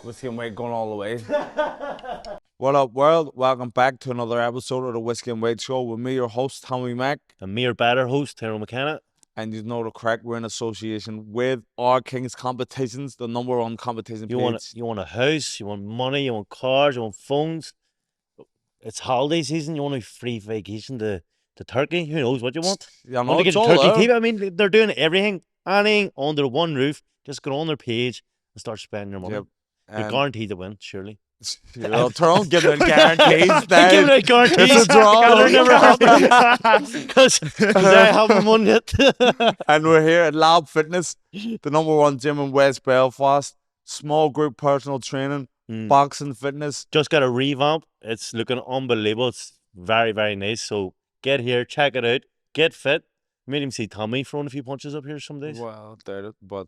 Whiskey and Weight going all the way. What up, world? Welcome back to another episode of the Whiskey and Weight Show with me, your host, Tommy Mac. And me, your better host, Tyrone McKenna. And you know the crack, we're in association with Our Kings Competitions, the number one competition page. You want a house, you want money, you want cars, you want phones. It's holiday season, you want a free vacation to Turkey. Who knows what you want? Yeah, Want to get a Turkey keep. I mean, they're doing everything under one roof. Just go on their page and start spending your money. Yep. You're guaranteed to win, surely. Tyrone giving it guarantees. Giving it guarantees. It's a draw. It'll never happen. Because I haven't won yet. And we're here at Lab Fitness, the number one gym in West Belfast. Small group personal training, boxing, fitness. Just got a revamp. It's looking unbelievable. It's very, very nice. So get here, check it out, get fit. Made him see Tommy throwing a few punches up here some days. Well, doubt it, but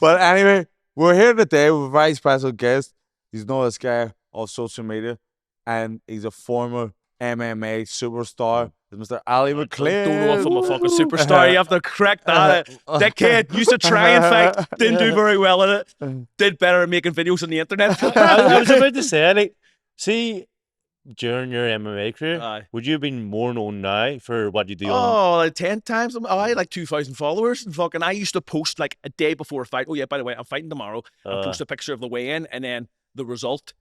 but anyway, we're here today with a very special guest. He's known this guy off social media, and he's a former MMA superstar. It's Mr. Ali Maclean. Don't know if I'm a fucking superstar. You have to correct that. That kid used to try and fight, didn't do very well at it. Did better at making videos on the internet. I was about to say, like, see, during your MMA career, Aye. would you have been more known now for what you do? Like 10 times. I had like 2,000 followers. And fucking, I used to post like a day before a fight. Oh yeah, by the way, I'm fighting tomorrow. I post a picture of the weigh-in and then the result.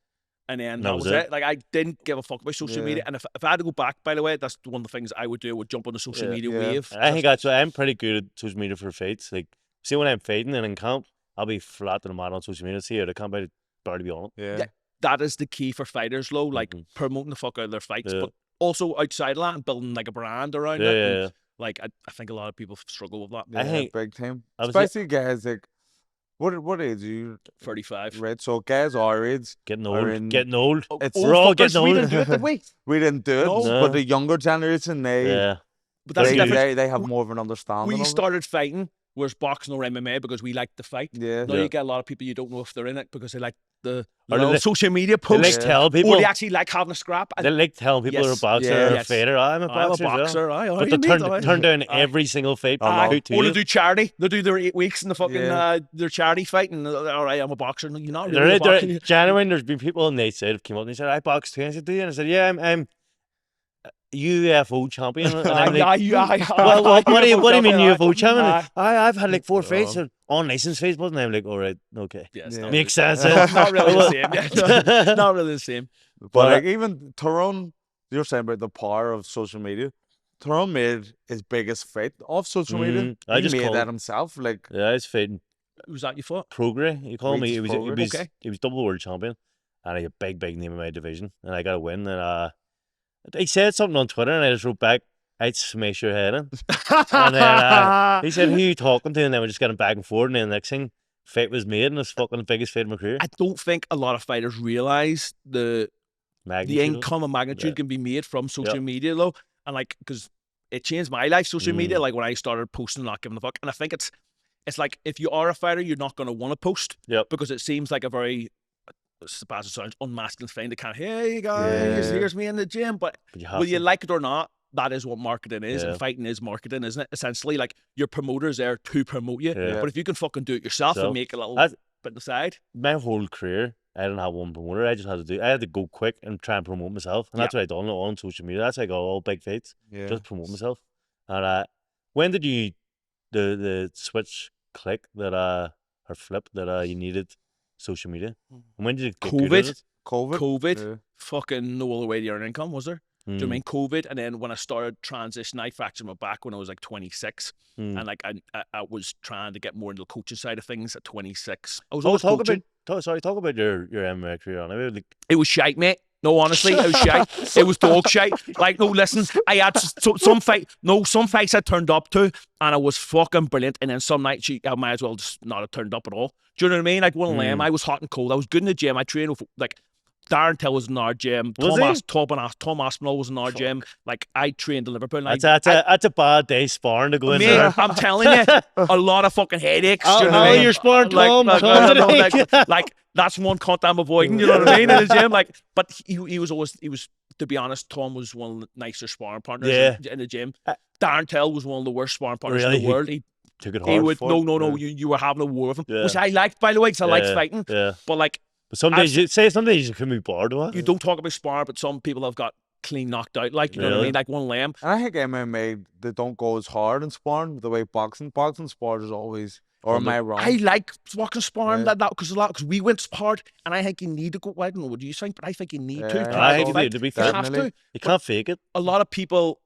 And then that was it. Like, I didn't give a fuck about social media. And if I had to go back, by the way, that's one of the things I would do. I would jump on the social media wave. I think that's why I'm pretty good at social media for fights. Like, see, when I'm fighting and in camp, I'll be flat to the mat on social media. See, I can't barely be on it. Yeah. That is the key for fighters, though, like promoting the fuck out of their fights, but also outside of that and building like a brand around it. And, like, I think a lot of people struggle with that. I think big time, especially guys like what age are you? 35. Right, so guys our age, getting old. We're all getting old. We didn't do it, did we? We didn't do it, but the younger generation, they have more of an understanding. We started fighting, whereas boxing or MMA because we like to fight. Now you get a lot of people you don't know if they're in it because they like the social media posts. They like tell people. Or they actually like having a scrap. They like telling people they're a boxer or a fighter. I'm a boxer. But they turn down every single fight. Or they do charity. They do their 8 weeks in the fucking their charity fight. And all right, I'm a boxer. No, you're not really a boxer. Genuine, there's been people and they said, came up and they said, I boxed too. I said, do you? And I said, yeah, I'm UFO champion. And I'm like, what do you mean UFO champion? I've had like 4 fights on license fights, and I'm like, all right, okay. Makes sense. Not really the same. Not really the same. But like even Tyrone, you're saying about the power of social media. Tyrone made his biggest fight off social media. He made that himself. Like, yeah, he's fighting. Who was that you fought? Progress. You call me. He was double world champion, and he had a big name in my division, and I got a win. And he said something on Twitter, and I just wrote back, I'd smash your head in. And then he said, who are you talking to? And then we just got back and forth, and then the next thing, fight was made, and it's fucking the biggest fight of my career. I don't think a lot of fighters realise the income and magnitude can be made from social media, though. And like, because it changed my life, social media, like when I started posting, not giving a fuck. And I think it's like, if you are a fighter, you're not going to want to post because it seems like a very, as bad as it sounds, unmasculine thing to kind of, hey guys, here's me in the gym. But whether you like it or not, that is what marketing is, and fighting is marketing, isn't it? Essentially, like, your promoter's there to promote you. But if you can fucking do it yourself and make a little bit on the side. My whole career, I didn't have one promoter. I had to go quick and try and promote myself. And that's what I done on social media. That's how I got all big fights. Just promote myself. And when did the switch click that or flip that you needed social media? And when did it get good at it? COVID. Fucking no other way to earn income, was there? Do you know what I mean? COVID, and then when I started transition, I fractured my back when I was like 26, and like I was trying to get more into the coaching side of things at 26. I was always coaching. Talk about your MMA career on it. It was shite, mate. No, honestly, it was shite. It was dog shite. Like, no, listen, I had some fights I turned up to, and I was fucking brilliant. And then some nights I might as well just not have turned up at all. Do you know what I mean? Like, one of them, I was hot and cold. I was good in the gym. I trained with, like, Darren Till was in our gym. Tom Aspinall was in our gym. Like, I trained in Liverpool. That's a bad day sparring to go in there. I'm telling you, a lot of fucking headaches. Do you know what I mean? You're sparring Tom. Like, that's one cunt I'm avoiding. You know what I mean? In the gym, like, but he was, to be honest, Tom was one of the nicer sparring partners in the gym. Darren Till was one of the worst sparring partners in the world. He took it he hard. would no. You were having a war with him, which I liked, by the way, because I liked fighting. Yeah. But like, some days you can be bored with. You don't talk about spar, but some people have got clean knocked out. Like, you know what I mean? Like one lamb. And I think MMA, they don't go as hard in sparring the way boxing spar is always. Or am I wrong? I like walking sparring that because we went hard, and I think you need to go. I don't know what you think, but I think you need to. I think you need to be fair. You have to. You can't fake it. A lot of people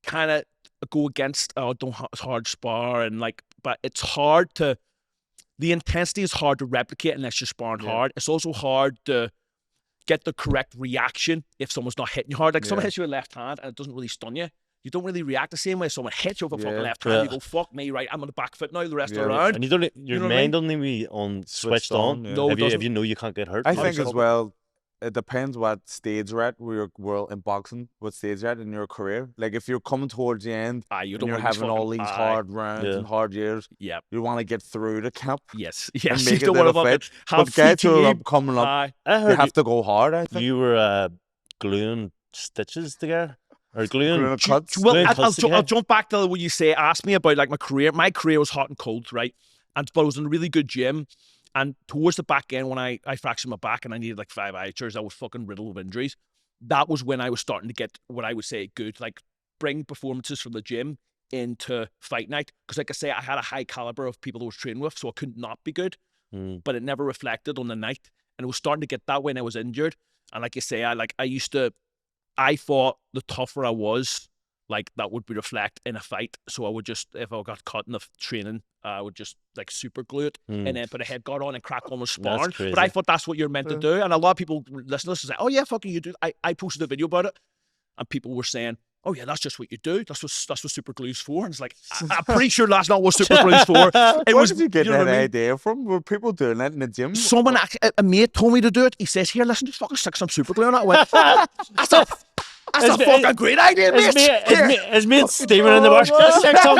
kind of go against don't hard spar and like, but it's hard to. The intensity is hard to replicate unless you're sparring hard. It's also hard to get the correct reaction if someone's not hitting you hard. Like someone hits you with left hand and it doesn't really stun you. You don't really react the same way. Someone hits you with a fucking left hand. You go, fuck me, right? I'm on the back foot now the rest of the round. And your mind doesn't need to be on switched on. No, if you know you can't get hurt. I think as well, it depends what stage you're at. We're in boxing, what stage you're at in your career. Like if you're coming towards the end, you're having all these hard rounds and hard years. Yeah, you want to get through the camp. Yes. And make it a fit. But guys who are coming up, you have to go hard. I think you were gluing stitches together. Or gluing cuts. Well, I'll jump back to what you asked me about like my career. My career was hot and cold, right? But I was in a really good gym. And towards the back end, when I fractured my back and I needed like 5 eye-chairs, I was fucking riddled with injuries. That was when I was starting to get what I would say good, like bring performances from the gym into fight night. Because like I say, I had a high caliber of people I was training with, so I could not be good. But it never reflected on the night. And it was starting to get that when I was injured. And like you say, I thought the tougher I was, like that would be reflect in a fight. So I would just, if I got caught in the training, I would just like super glue it and then put a head guard on and crack on with sparring. But I thought that's what you're meant to do. And a lot of people listen to this and say, oh yeah, fucking you do. I posted a video about it and people were saying, oh yeah, that's just what you do. That's what super glue's for. And it's like, I'm pretty sure that's not what super glue's for. Where did you get that idea from? Were people doing that in the gym? Someone, a mate told me to do it. He says, here, listen, just fucking stick some super glue on that. I went, that's a fucking great idea, mate. His mate's steaming in the bush. Just stick some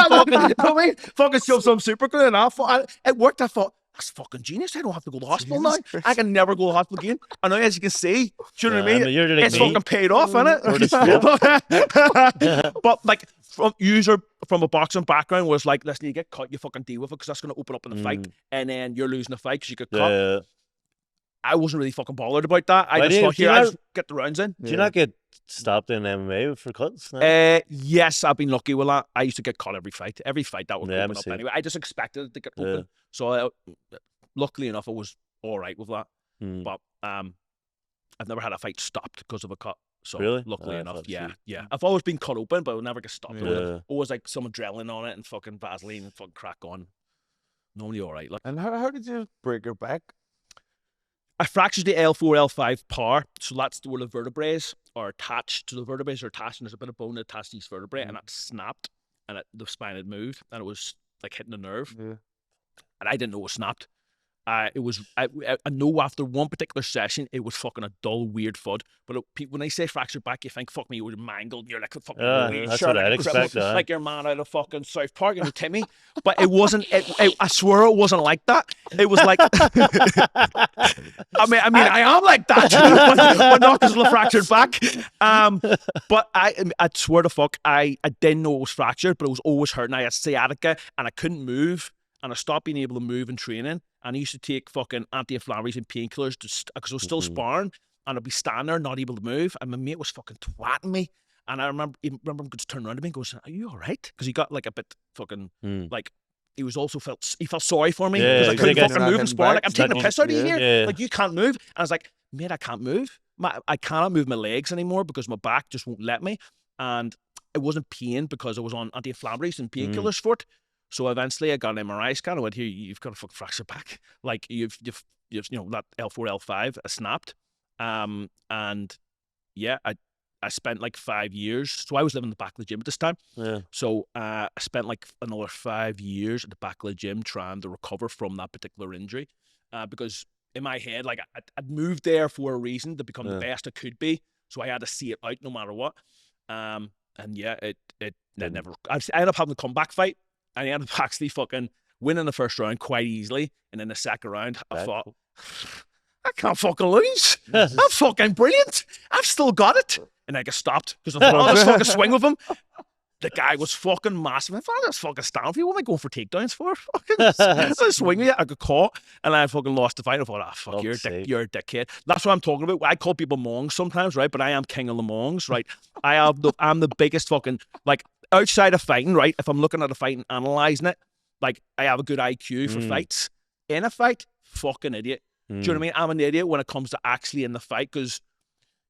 fucking shove some super glue in that. It worked. I thought, that's fucking genius. I don't have to go to the hospital now. I can never go to the hospital again. I know, as you can see, do you know what I mean? It's fucking paid off, innit? But like, from a boxing background was like, listen, you get cut, you fucking deal with it because that's going to open up in the fight. And then you're losing the fight because you get cut. I wasn't really fucking bothered about that. I just thought, I just get the rounds in. Do you not get stopped in MMA for cuts? Yes, I've been lucky with that. I used to get caught every fight. Every fight that would open up anyway. I just expected it to get open. So luckily enough, I was all right with that. But I've never had a fight stopped because of a cut. So really? Luckily enough, yeah. I've always been cut open, but I'll never get stopped. Always like some adrenaline on it and fucking Vaseline and fucking crack on. Normally all right. And how did you break your back? I fractured the L4, L5 par, so that's where the vertebrae are attached to the vertebrae, or attached, and there's a bit of bone attached to each vertebrae, and that snapped, and the spine had moved, and it was like hitting the nerve, and I didn't know it was snapped. I know after one particular session, it was fucking a dull, weird thud. But when they say fractured back, you think, fuck me, you would mangled. You're like a fucking that's what I'd expect. Like your man out of fucking South Park and Timmy. But it wasn't. I swear it wasn't like that. It was like. I mean, I am like that, but not because of the fractured back. But I swear to fuck, I didn't know it was fractured, but it was always hurting. I had sciatica and I couldn't move, and I stopped being able to move in training. And I used to take fucking anti-inflammatories and painkillers because I was still sparring, and I'd be standing there not able to move, and my mate was fucking twatting me. And I remember him just turning around to me and goes, "Are you all right?" Because he got like a bit fucking like he felt sorry for me because I couldn't fucking move and sparring. Like, I'm taking the piss out of you here. Like, you can't move. And I was like, mate, I can't move. I cannot move my legs anymore because my back just won't let me. And it wasn't pain because I was on anti-inflammatories and painkillers for it. So eventually I got an MRI scan. I went, here, you've got a fucking fracture back. Like, you've that L4, L5 snapped. And yeah, I spent like 5 years. So I was living in the back of the gym at this time. Yeah. So I spent like another 5 years at the back of the gym trying to recover from that particular injury. Because in my head, like, I'd moved there for a reason, to become the best I could be. So I had to see it out no matter what. And yeah, it never. I ended up having a comeback fight. And I ended up actually fucking winning the first round quite easily. And in the second round, I thought, I can't fucking lose. I'm fucking brilliant. I've still got it. And I got stopped because I thought, I'll just fucking swing with him. The guy was fucking massive. I thought I was fucking stand for you. What am I going for takedowns for? Fucking swing me. I got caught and I fucking lost the fight. I thought, fuck, you're a dickhead. That's what I'm talking about. I call people mongs sometimes, right? But I am king of the mongs, right? I'm the biggest fucking, like, outside of fighting, right? If I'm looking at a fight and analysing it, like, I have a good IQ for fights. In a fight, fucking idiot. Do you know what I mean? I'm an idiot when it comes to actually in the fight, because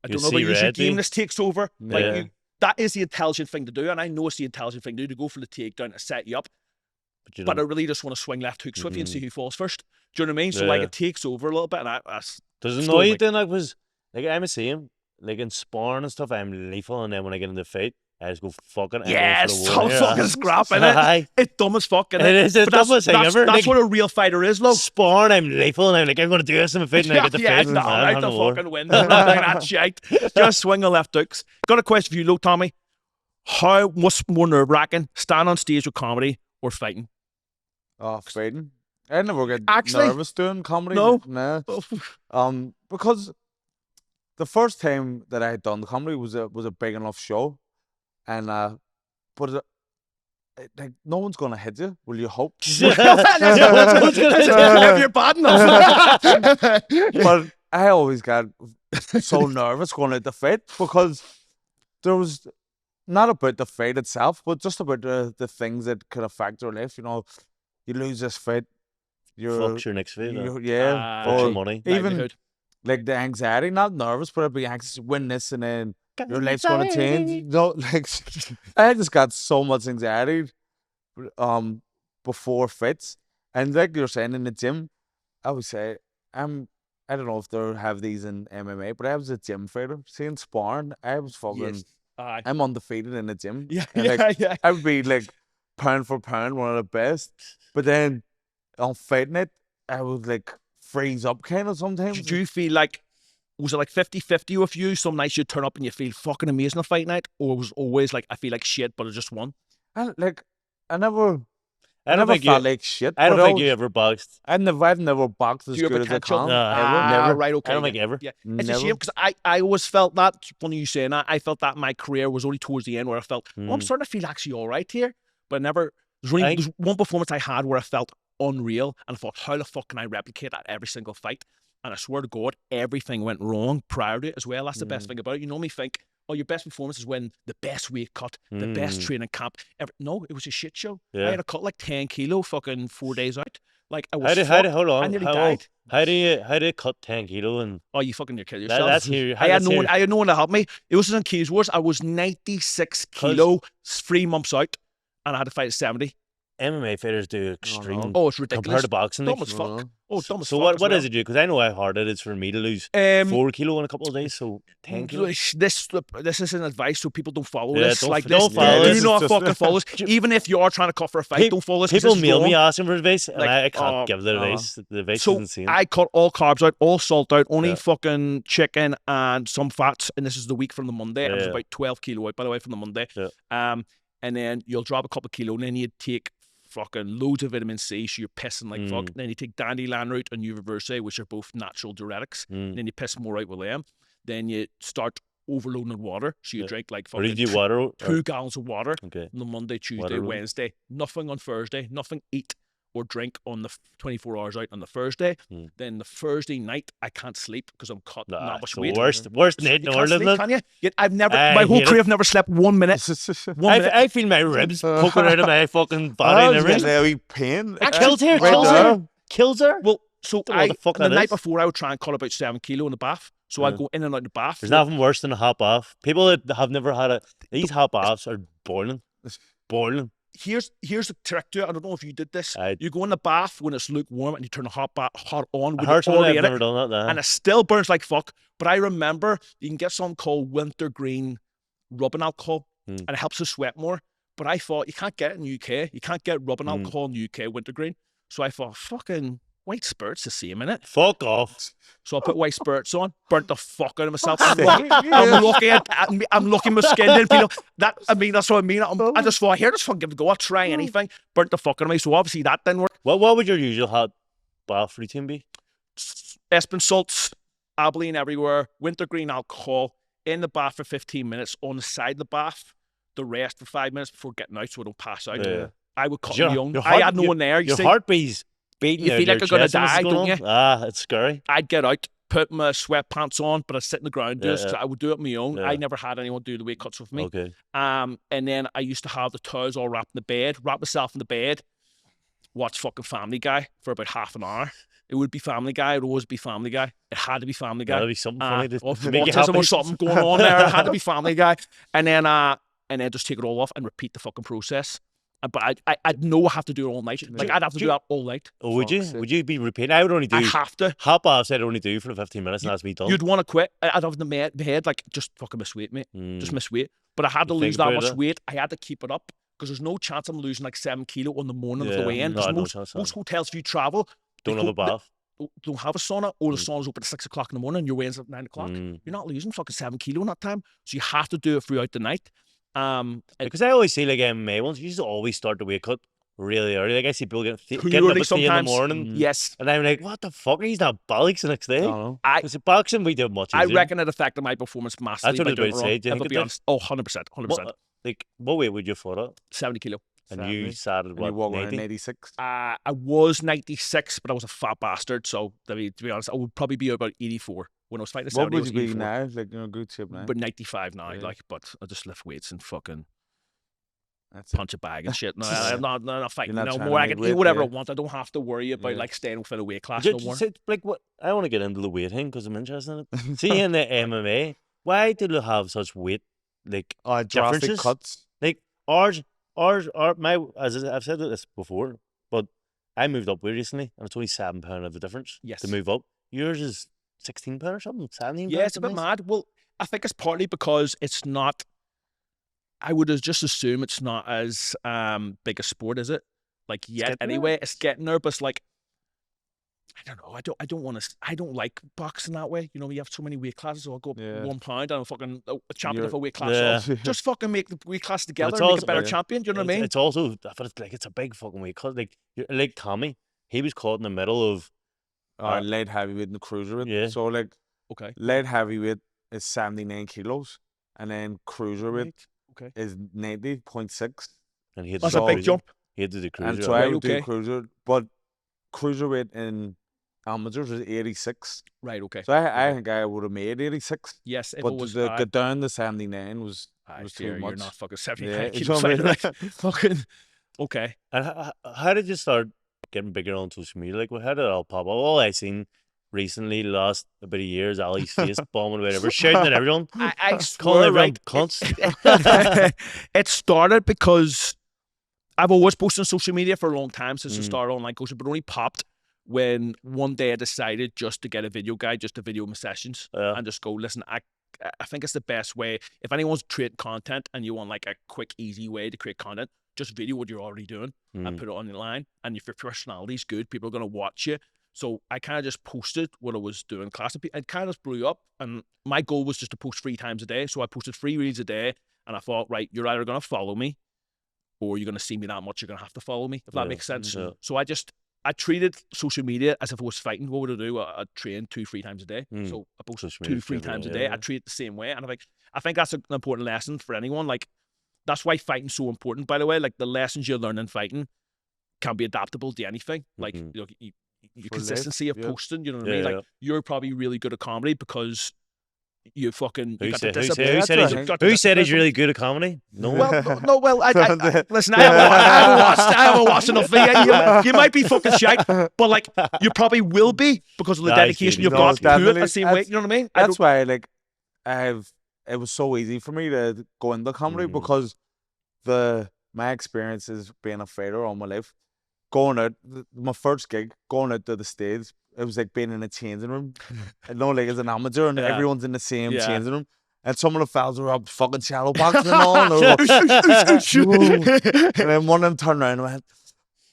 I don't know about you, your game, this takes over. Like, that is the intelligent thing to do, and I know it's the intelligent thing to do, to go for the takedown to set you up. But I really just want to swing left hooks with you and see who falls first. Do you know what I mean? So, like, it takes over a little bit, and does it annoy you then? Like, I'm the same. Like, in sparring and stuff, I'm lethal, and then when I get in the fight, I just go fucking. Yeah, it's so fucking scrap, innit? It's dumb as fuck, innit? It is the dumbest thing ever. That's what a real fighter is, look. Sparring, I'm lethal, and I'm like, I'm going to do this in my fight, and I get the fight. Yeah, right, the fucking win. That shite. Just swing a left hooks. Got a question for you, Luke, Tommy. What's more nerve-wracking, stand on stage with comedy or fighting? Fighting. I never get nervous doing comedy. No. Because the first time that I had done comedy was a big enough show, and but like, no one's gonna hit you. Will you hope? If you're bad enough. But I always got so nervous going out the fight, because there was not about the fight itself, but just about the things that could affect your life. You know, you lose this fight, fucks your next fight. Or your money. Even like the anxiety, not nervous, but I'd be anxious to win this, and then your life's gonna change. You know, like, I just got so much anxiety before fights. And like you're saying, in the gym, I would say I don't know if they have these in MMA, but I was a gym fighter. Seeing sparring, I was fucking I'm undefeated in the gym. Yeah, I would be like pound for pound one of the best. But then on fight night, I would like freeze up kind of sometimes. Did you feel like, was it like 50-50 with you? Some nights you turn up and you feel fucking amazing on fight night, or was it always like, I feel like shit, but I just won? I never felt like shit. I don't think you ever boxed. I've never boxed as good as I can. Never. Right, okay. I don't think ever. Yeah. It's a shame, because I always felt that, funny you saying that, I felt that my career was only towards the end where I felt, I'm starting to feel actually all right here. But I never, there's one performance I had where I felt unreal, and I thought, how the fuck can I replicate that every single fight? And I swear to God, everything went wrong prior to it as well. That's the best thing about it. You normally think, oh, your best performance is when the best weight cut, the best training camp. No, it was a shit show. I had to cut like 10 kilo fucking 4 days out. Like, I was hold on. I nearly died. How do you cut 10 kilo? And oh, you fucking kill yourself. I had no one to help me. It was in Keys Wars. I was 96 kilo 3 months out, and I had to fight at 70. MMA fighters do extreme. Oh, it's ridiculous. Compared to boxing. Dumb as fuck. Oh, dumb as fuck. So what does it do? Because I know how hard it is for me to lose 4 kilo in a couple of days. So 10 kilos. This isn't advice, so people don't follow this. Don't follow this. Do not fucking follow this. Even if you are trying to cut for a fight, don't follow this. People mail me asking for advice, and I can't give the advice. The advice is insane. I cut all carbs out, all salt out, only fucking chicken and some fats. And this is the week from the Monday. I was about 12 kilo out, by the way, from the Monday. And then you'll drop a couple of kilo, and then you take fucking loads of vitamin C, so you're pissing like fuck. Then you take dandelion root and uvaverse, which are both natural diuretics. Then you piss more out with them. Then you start overloading with water, so you drink like fucking 2 gallons of water on the Monday, Tuesday, Wednesday. Nothing on Thursday. Nothing eat or drink on the 24 hours out on the Thursday. Then the Thursday night, I can't sleep because I'm cut not much weight. Worst night in the world, isn't it? Can you? Yet I've never, my whole career, I've never slept 1 minute. I feel my ribs poking out of my fucking body and everything. Very pain. Kills her. Well, so the night before, I would try and cut about 7 kilo in the bath. So I go in and out the bath. There's nothing worse than a hot bath. People that have never had these hot baths are boiling. Boiling. Here's the trick to it. I don't know if you did this. You go in the bath when it's lukewarm and you turn the hot on with the oil in it, and it still burns like fuck. But I remember you can get something called wintergreen rubbing alcohol, and it helps you sweat more. But I thought you can't get it in the UK. You can't get rubbing alcohol in the UK, wintergreen. So I thought, fucking white spirits the same, innit? Fuck off. So I put white spirits on, burnt the fuck out of myself. I'm lucky my skin didn't feel that. I mean, that's what I mean. I just thought, here, just fucking give it a go. I'll try anything. Burnt the fuck out of me. So obviously that didn't work. What would your usual hot bath routine be? Epsom salts, Abilene everywhere, wintergreen alcohol, in the bath for 15 minutes, on the side of the bath, the rest for 5 minutes before getting out so I don't pass out. Yeah. I would cut my own. I had no one there. Your heartbeat's beating. You feel like you're going to die, don't you? It's scary. I'd get out, put my sweatpants on, but I'd sit in the ground do it. So I would do it on my own. I never had anyone do the weight cuts with me. Okay. And then I used to have the towels all wrapped in the bed, wrap myself in the bed, watch fucking Family Guy for about half an hour. It would be Family Guy. It would always be Family Guy. It had to be Family Guy. That'd be something funny to make you happy. Or something going on there. It had to be Family Guy. And then just take it all off and repeat the fucking process. But I'd know I have to do it all night. Like, I'd have to do that all night. Oh, would you? Would you be repeating? I would only do. I have to. Hop off said I only do for the 15 minutes and that's me done. You'd want to quit. I'd have in my head, like, just fucking miss weight, mate. Just miss weight. But I had to lose that much weight. I had to keep it up because there's no chance I'm losing like 7 kilo on the morning of the weigh-in. Most hotels, if you travel, don't have a bath. Don't have a sauna, or the sauna's open at 6 o'clock in the morning and your weigh-in's at 9 o'clock. You're not losing fucking 7 kilo in that time. So you have to do it throughout the night. Because I always see like MMA ones, you just always start the weight cut really early. Like I see people getting up at 3 in the morning. Yes. And I'm like, what the fuck? He's not bollocks the next day. Because boxing we do much easier. I reckon it affected my performance massively. That's what I was about to say. Do you think be honest. Oh, 100%. 100%. What weight would you fought at? 70 kilo. And you started what, 86? I was 96, but I was a fat bastard. So to be honest, I would probably be about 84 when I was fighting. What would you be now? Like, good shape now? But 95 now, but I just lift weights and fucking punch a bag and shit. No, I'm not fighting no more. I can eat whatever I want. I don't have to worry about like staying within a weight class no more. Like what? I want to get into the weight thing because I'm interested in it. See, in the MMA, why do they have such weight like differences? Cuts. Like ours, as I've said this before, but I moved up weight recently, and it's only £7 of the difference. Yes. To move up. Yours is £16 or something. 17. Yeah, it's a bit mad. Well, I think it's partly because it's not. I would just assume it's not as big a sport, is it? Like yet, anyway, it's getting there, but it's like I don't know. I don't like boxing that way. You know, we have so many weight classes. So I'll go up £1 and I'm fucking a champion of a weight class. Yeah. So just fucking make the weight class together and make a better champion. Do you know what I mean? It's also, it's a big fucking weight class. Like Tommy, he was caught in the middle of light heavyweight and the cruiserweight. Yeah. So like, okay, light heavyweight is 79 kilos, and then cruiserweight is 90.6. And he had that's a big jump. He had to do cruiser. And so I would do cruiser, but cruiserweight in amateurs is 86. Right, okay. So I think I would have made 86. Yes, if but it was to get down to 79 was too much. You're not fucking 79 kilos. Like, fucking okay. And how did you start getting bigger on social media? Like, how did it all pop up? All I seen recently, last about a year, is Ali's face bombing or whatever, shouting at everyone. I swear, right? It started because I've always posted on social media for a long time since I started online coaching, but only popped when one day I decided just to get a video guide, just to video my sessions, and just go, listen, I think it's the best way. If anyone's creating content and you want like a quick, easy way to create content, just video what you're already doing and put it online. And if your personality is good, people are going to watch you. So I kind of just posted what I was doing in class. It kind of just blew up. And my goal was just to post 3 times a day. So I posted 3 reels a day. And I thought, right, you're either going to follow me or you're going to see me that much. You're going to have to follow me, if that makes sense. Yeah. So I treated social media as if I was fighting. What would I do? I'd train 2-3 times a day. So I posted 2-3 times a day. I treat it the same way. And I think that's an important lesson for anyone. Like, that's why fighting's so important, by the way. Like, the lessons you learn in fighting can be adaptable to anything. Like, you know, your consistency of posting, you know what I mean? Like, you're probably really good at comedy because you fucking... Who said he's really good at comedy? No one. Well, listen, I haven't watched enough of you. You might be fucking shite, but like, you probably will be because of the dedication you've got to it the same way. You know what I mean? That's why, like, it was so easy for me to go into comedy because my experience is being a fighter all my life. Going out, my first gig, going out to the stage, it was like being in a changing room. I know, like, as an amateur, and everyone's in the same changing room. And some of the fellas were up fucking shadow boxing and all. And then one of them turned around and went,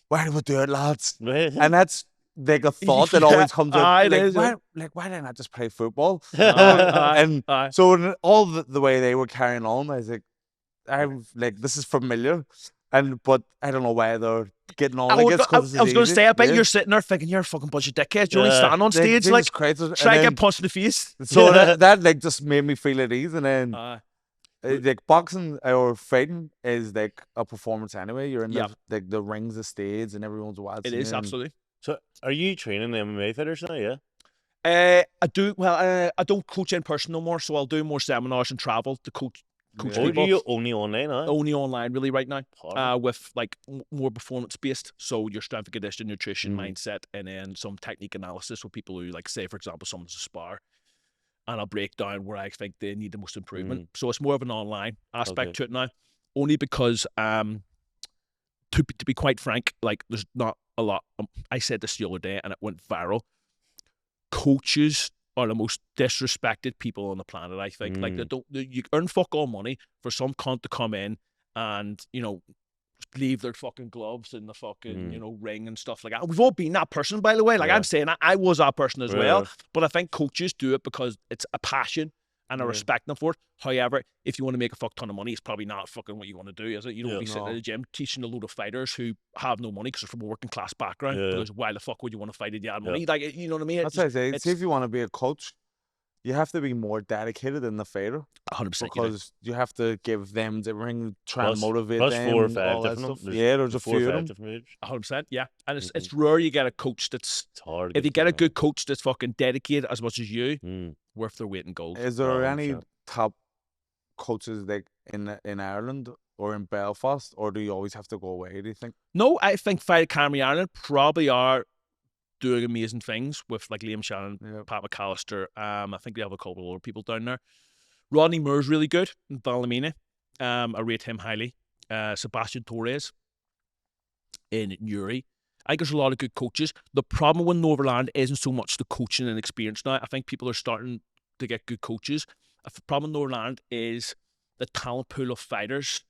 "Why do we do it, lads?" And that's like a thought that always comes out. Why didn't I just play football? So all the way they were carrying on, I was like, I'm like, this is familiar. But I don't know why they're getting on. I was going to say, I bet you're sitting there thinking you're a fucking bunch of dickheads. You only stand on stage like try to get punched in the face. So that like just made me feel at ease, and then like boxing or fighting is like a performance anyway. You're in the rings, the stage, and everyone's watching. It is, absolutely. So, are you training MMA fighters now? Yeah. I do. Well, I don't coach in person no more, so I'll do more seminars and travel to coach people. Do you only online? Only online, really, right now. With like more performance based, so your strength and conditioning, nutrition, mindset, and then some technique analysis with people who, like, say for example, someone's a spar, and I'll break down where I think they need the most improvement. So it's more of an online aspect to it now, only because to be quite frank, like there's not a lot. I said this the other day, and it went viral. Coaches are the most disrespected people on the planet, I think. Like, you earn fuck all money for some cunt to come in and, you know, leave their fucking gloves in the fucking, you know, ring and stuff like that. We've all been that person, by the way. Like, I'm saying I was that person as well. But I think coaches do it because it's a passion and I respect them for it. However, if you want to make a fuck ton of money, it's probably not fucking what you want to do, is it? You don't want to be sitting in the gym teaching a load of fighters who have no money because they're from a working class background. Because why the fuck would you want to fight if you had money? Like, you know what I mean? That's what I say. See, if you want to be a coach, you have to be more dedicated than the fighter. 100%. Because you have to give them the ring, try and motivate plus them. 4 or 5 different. There's a few of them. 100%, yeah. And it's rare you get a coach that's... It's hard. If you get a good coach that's fucking dedicated as much as you, worth their weight in gold. Is there any top coaches like in Ireland or in Belfast, or do you always have to go away, do you think? No, I think Fight Academy Ireland probably are doing amazing things with like Liam Shannon, Pat McAllister. I think they have a couple of other people down there. Rodney Moore's really good in Ballymena. I rate him highly. Sebastian Torres in Newry. I think there's a lot of good coaches. The problem with Northern Ireland isn't so much the coaching and experience now. I think people are starting to get good coaches. The problem in Northern Ireland is the talent pool of fighters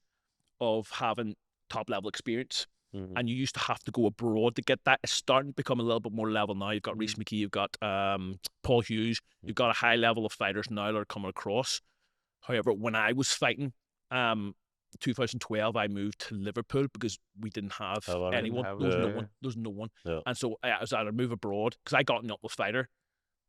of having top level experience. And you used to have to go abroad to get that. It's starting to become a little bit more level now. You've got Rhys McKee, you've got Paul Hughes, you've got a high level of fighters now that are coming across. However, when I was fighting, 2012, I moved to Liverpool because we didn't have anyone. There was no one. Yeah. And so I was either move abroad because I got up with fighter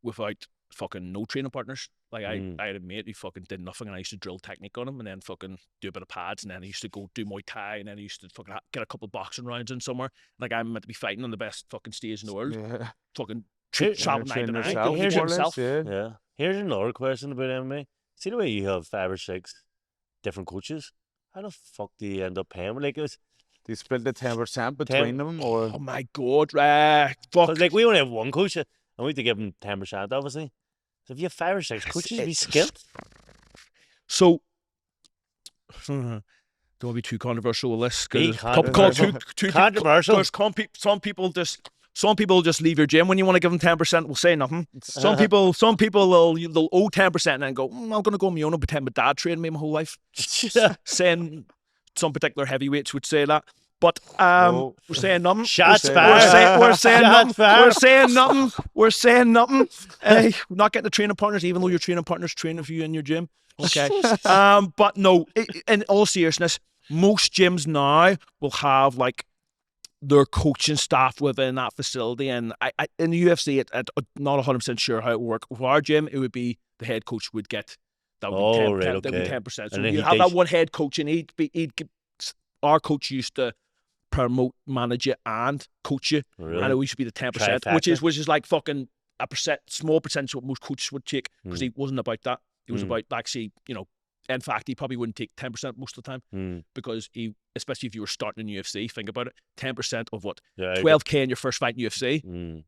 without fucking no training partners. Like I had a mate who fucking did nothing, and I used to drill technique on him, and then fucking do a bit of pads, and then I used to go do Muay Thai, and then I used to fucking get a couple of boxing rounds in somewhere. Like, I'm meant to be fighting on the best fucking stage in the world. Fucking travel 9 to 9. Here's yourself. Here's another question about MMA. See the way you have 5 or 6 different coaches. How the fuck do you end up paying? Like, do you split the 10% between them, or? Oh my god, fuck! Like, we only have one coach, and we have to give him 10%, obviously. So if you have 5 or 6 coaches, you'd be skilled. So, don't want to be too controversial with this. Too controversial. Some people just leave your gym when you want to give them 10%. Will say nothing. Some people they'll owe 10% and then go, I'm going to go on my own and pretend my dad trained me my whole life. Saying some particular heavyweights would say that. But we're saying nothing. Shots fired. We're saying nothing. We're saying nothing. We're saying nothing. We're not getting the training partners, even though your training partners training for you in your gym. Okay. But no, in all seriousness, most gyms now will have like their coaching staff within that facility. And I in the UFC, I'm not 100% sure how it works. With our gym, it would be the head coach would get that would be 10%. So you have that one head coach, and our coach used to promote, manage you, and coach you, and it used to be the 10%, which is like fucking small percentage of what most coaches would take, because he wasn't about that. He was about actually, you know. In fact, he probably wouldn't take 10% most of the time, because especially if you were starting in UFC, think about it, 10% of what 12K in your first fight in UFC.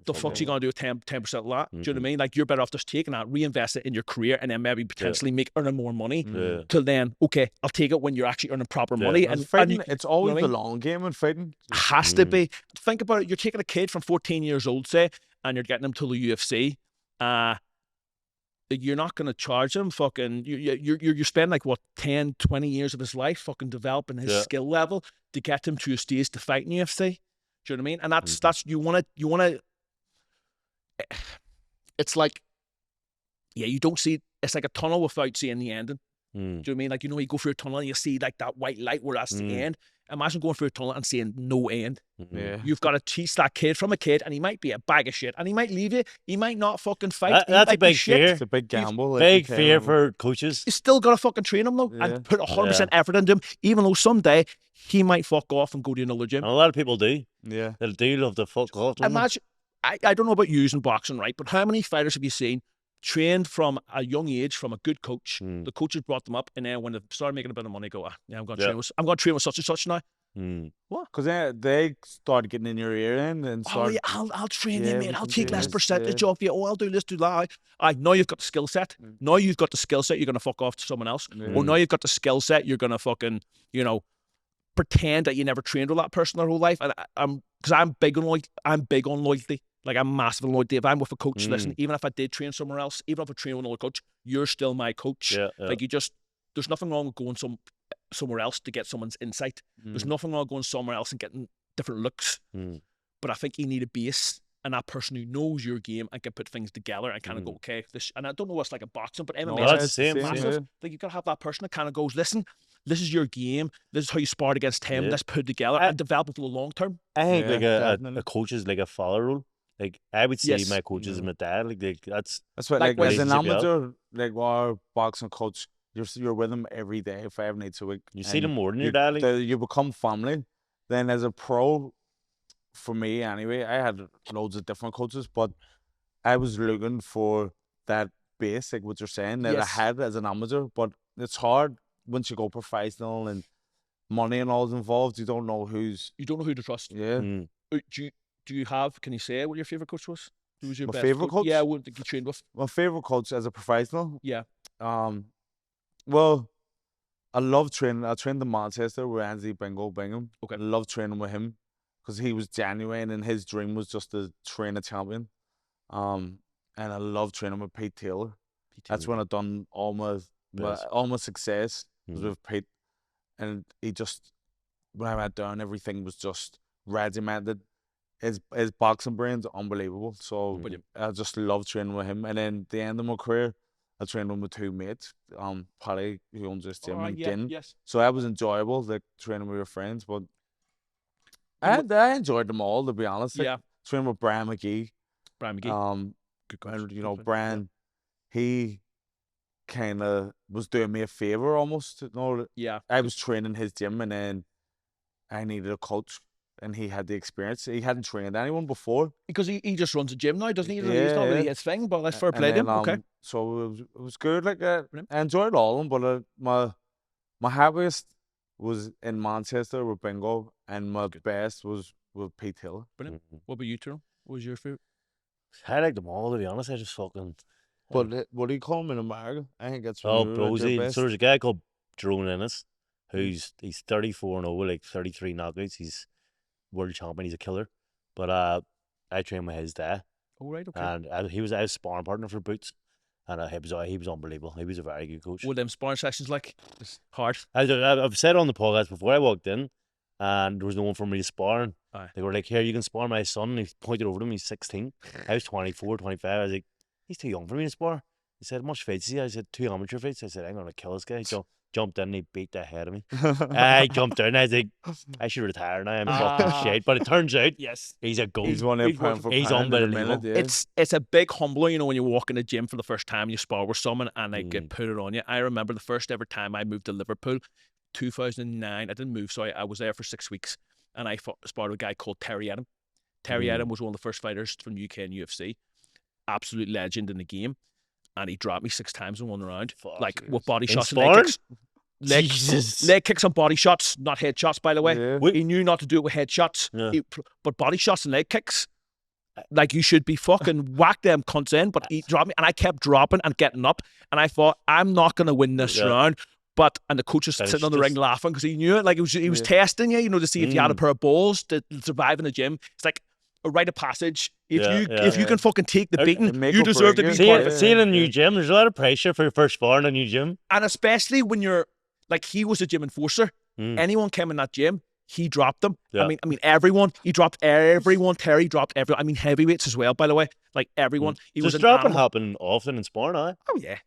The fuck's you gonna do with 10% of that? Do you know what I mean? Like, you're better off just taking that, reinvest it in your career, and then maybe potentially earning more money. Till then, okay, I'll take it when you're actually earning proper money. And fighting, it's always the long game in fighting. Has to be. Think about it. You're taking a kid from 14 years old, say, and you're getting him to the UFC. You're not going to charge him fucking. You spend like what 10, 20 years of his life fucking developing his skill level to get him to a stage to fight in UFC. Do you know what I mean? And that's you want to. It's like, you don't see. It's like a tunnel without seeing the ending. Do you know what I mean? Like, you go through a tunnel and you see like that white light where that's the end, Imagine going through a tunnel and seeing no end. Yeah. You've got to teach that kid from a kid, and he might be a bag of shit, and he might leave you. He might not fucking fight. That's a big fear. It's a big gamble. Big fear for coaches. You still got to fucking train him, though, and put 100% effort into him, even though someday he might fuck off and go to another gym. And a lot of people do. Yeah. They do love to fuck off. Imagine, I don't know about using boxing, right, but how many fighters have you seen trained from a young age from a good coach? The coaches brought them up, and then when they started making a bit of money, go, I'm going to train with such and such now. What? Because they started getting in your ear and started, I'll train them, mate. I'll take less percentage off you. I'll do this, do that. Now you've got the skill set. Now you've got the skill set. You're going to fuck off to someone else. Or now you've got the skill set. You're going to fucking, pretend that you never trained with that person their whole life. And because I'm big on loyalty. Like, I'm massive on loyalty. If I'm with a coach, listen, even if I did train somewhere else, even if I train with another coach, you're still my coach. Like, there's nothing wrong with going somewhere else to get someone's insight. There's nothing wrong with going somewhere else and getting different looks. But I think you need a base and that person who knows your game and can put things together and kind of go, okay, this. And I don't know what's like a boxing, but MMA is massive. Like, you got to have that person that kind of goes, listen, this is your game. This is how you sparred against him. Let's put it together and develop it for the long term. I think like a coach is like a father role. Like, I would see my coach as my dad. Like that's what, like as an amateur, like our boxing coach, you're with him every day, 5 nights a week. You see them more than your dad. Like. You become family. Then as a pro, for me anyway, I had loads of different coaches, but I was looking for that base, like what you're saying, that I had as an amateur. But it's hard once you go professional and money and all is involved. You don't know who to trust. Yeah. Do you have? Can you say what your favorite coach was? Who was your my best favorite coach? Yeah, what did you train with? My favorite coach as a professional. Yeah. Well, I love training. I trained in Manchester with Andy Bingham. Okay. I love training with him because he was genuine and his dream was just to train a champion. And I love training with Pete Taylor. That's when I done all my success was with Pete, and he just, when I went down, everything was just regimented. His boxing brain's unbelievable. So I just love training with him. And then the end of my career, I trained with 2 mates, Paddy, who owns this gym, and Ginn. Yes. So that was enjoyable, like training with your friends. But I enjoyed them all, to be honest. Like, training with Brian McGee. Good coach. And, Brian, he kind of was doing me a favor almost. I was training his gym, and then I needed a coach. And he had the experience. He hadn't trained anyone before. Because he just runs a gym now, doesn't he? He's not really his thing, but that's fair play to him. Okay. So it was good. Like I enjoyed all of them, but my happiest was in Manchester with Bingo, and my best was with Pete Hill. Brilliant. What about you, Tyrone? What was your favorite? I liked them all, to be honest. I just fucking... But what do you call him in America? I think that's Brosy. So there's a guy called Jerome Ennis, he's 34-0 with like 33 knockouts. He's world champion. He's a killer. But I trained with his dad. Oh, right, okay. And I was sparring partner for Boots. And he was unbelievable. He was a very good coach. What them sparring sessions like? It's hard. I've said on the podcast before I walked in, and there was no one for me to spar. And they were like, here, you can spar my son. And he pointed over to him. He's 16. I was 24, 25. I was like, he's too young for me to spar. He said, how much fights is he? I said, 2 amateur fights. I said, I'm going to kill this guy. So jumped in and he beat the head of me. I jumped in. I was like, I should retire now. I'm fucking shit. But it turns out, he's a goat. He's He's unbelievable. It's a big humbler, when you walk in the gym for the first time, you spar with someone and they put it on you. I remember the first ever time I moved to Liverpool, 2009. I didn't move, sorry. I was there for 6 weeks, and I sparred with a guy called Terry Adam. Terry Adam was one of the first fighters from UK and UFC. Absolute legend in the game. And he dropped me 6 times in 1 round. With body shots and leg kicks. Leg kicks and body shots, not head shots, by the way. Yeah. He knew not to do it with head shots. Yeah. But body shots and leg kicks, like, you should be fucking whack them cunts in. But he dropped me, and I kept dropping and getting up. And I thought, I'm not going to win this round. And the coach was sitting on the ring laughing because he knew it. Like, he was testing you, to see if you had a pair of balls to survive in the gym. It's like a rite of passage. If you can fucking take the beating, you deserve to be part of it. Seeing in a new gym, there's a lot of pressure for your first spar in a new gym. And especially when you're, like, he was a gym enforcer. Anyone came in that gym, he dropped them. I mean, everyone. He dropped everyone. Terry dropped everyone. I mean, heavyweights as well, by the way. Like, everyone. Does dropping happen often in sport now? Oh, yeah.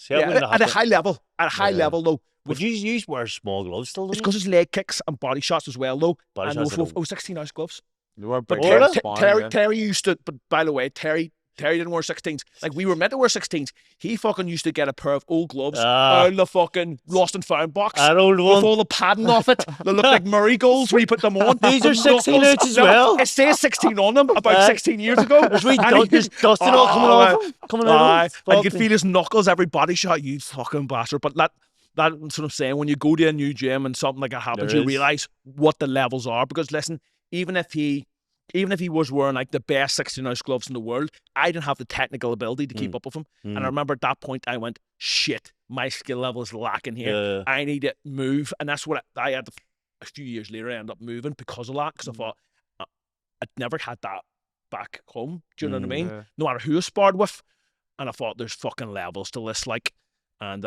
At a high level. At a high level, though. Would you wear small gloves still? It's because it's leg kicks and body shots as well, though. Body and shots. 16-ounce gloves. But Terry used to. But by the way, Terry didn't wear 16s. Like, we were meant to wear 16s. He fucking used to get a pair of old gloves out of the fucking lost and found box. That old one. With all the padding off it. They look like Murray goals when you put them on. These are 16 ounce as well. It says 16 on them about 16 years ago. There's dust and all coming out. And you could feel his knuckles every body shot. You fucking bastard. But that's what I'm saying. When you go to a new gym and something like that happens, you realise what the levels are. Because listen, even if he was wearing like the best 16-ounce gloves in the world, I didn't have the technical ability to keep up with him. And I remember at that point I went, shit, my skill level is lacking here. I need to move. And that's what I had a few years later. I ended up moving because of that. Because I thought I'd never had that back home. Do you know what I mean? Yeah. No matter who I sparred with. And I thought there's fucking levels to this. Like, and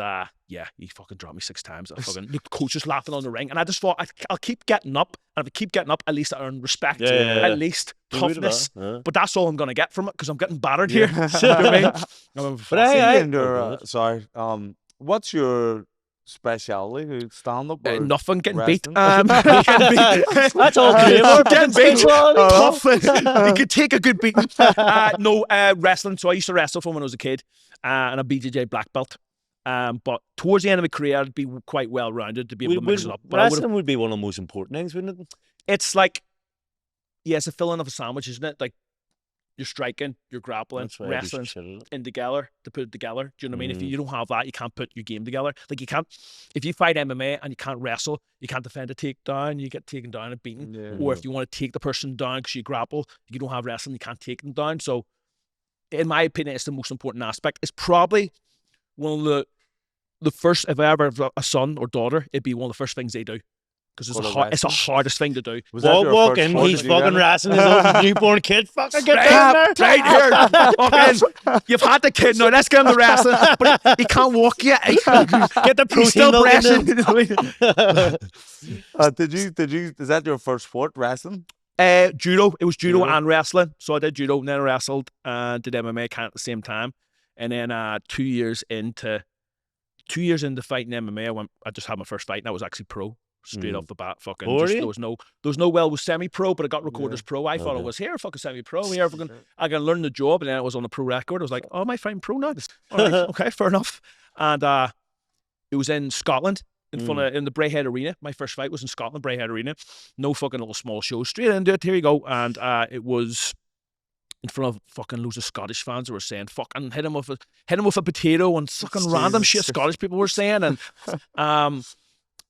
he fucking dropped me 6 times. The coach was laughing on the ring, and I just thought I'll keep getting up, and if I keep getting up, at least I earn respect, at least toughness. But that's all I'm gonna get from it because I'm getting battered here. You know what I mean? What's your speciality? Stand up? Nothing. Getting beat. That's all. Getting beat. Tough. You could take a good beating. Wrestling. So I used to wrestle from when I was a kid, and a BJJ black belt. But towards the end of my career, I'd be quite well rounded to be able to mix it up. But wrestling would be one of the most important things, wouldn't it? It's like, it's a filling of a sandwich, isn't it? Like, you're striking, you're grappling, wrestling in together to put it together. Do you know what I mean? If you don't have that, you can't put your game together. Like, you can't, if you fight MMA and you can't wrestle, you can't defend a takedown, you get taken down and beaten. Yeah. Or if you want to take the person down because you grapple, you don't have wrestling, you can't take them down. So, in my opinion, it's the most important aspect. It's probably one of the first, if I ever have a son or daughter, it'd be one of the first things they do. Because it's the hardest thing to do. Walk in, he's fucking wrestling his own newborn kid. Fucking get down there. Right here. Fucking, you've had the kid now. Let's get him to wrestling. But he can't walk yet. Get the protein Did you? Is that your first sport, wrestling? Judo. It was judo and wrestling. So I did judo and then I wrestled and did MMA kind of at the same time. And then 2 years into fighting MMA, I just had my first fight and I was actually pro. Straight off the bat, fucking. There was no well, it was semi-pro, but it got recorded as pro. I thought it was here, fucking semi-pro. Here, I can learn the job, and then it was on the pro record. I was like, oh, am I fighting pro now? All right, okay, fair enough. And it was in Scotland, in the Braehead Arena. My first fight was in Scotland, Braehead Arena. No fucking little small show. Straight into it. Here you go. And it was in front of fucking loads of Scottish fans who were saying, fucking hit him with a potato and fucking random shit Scottish people were saying, and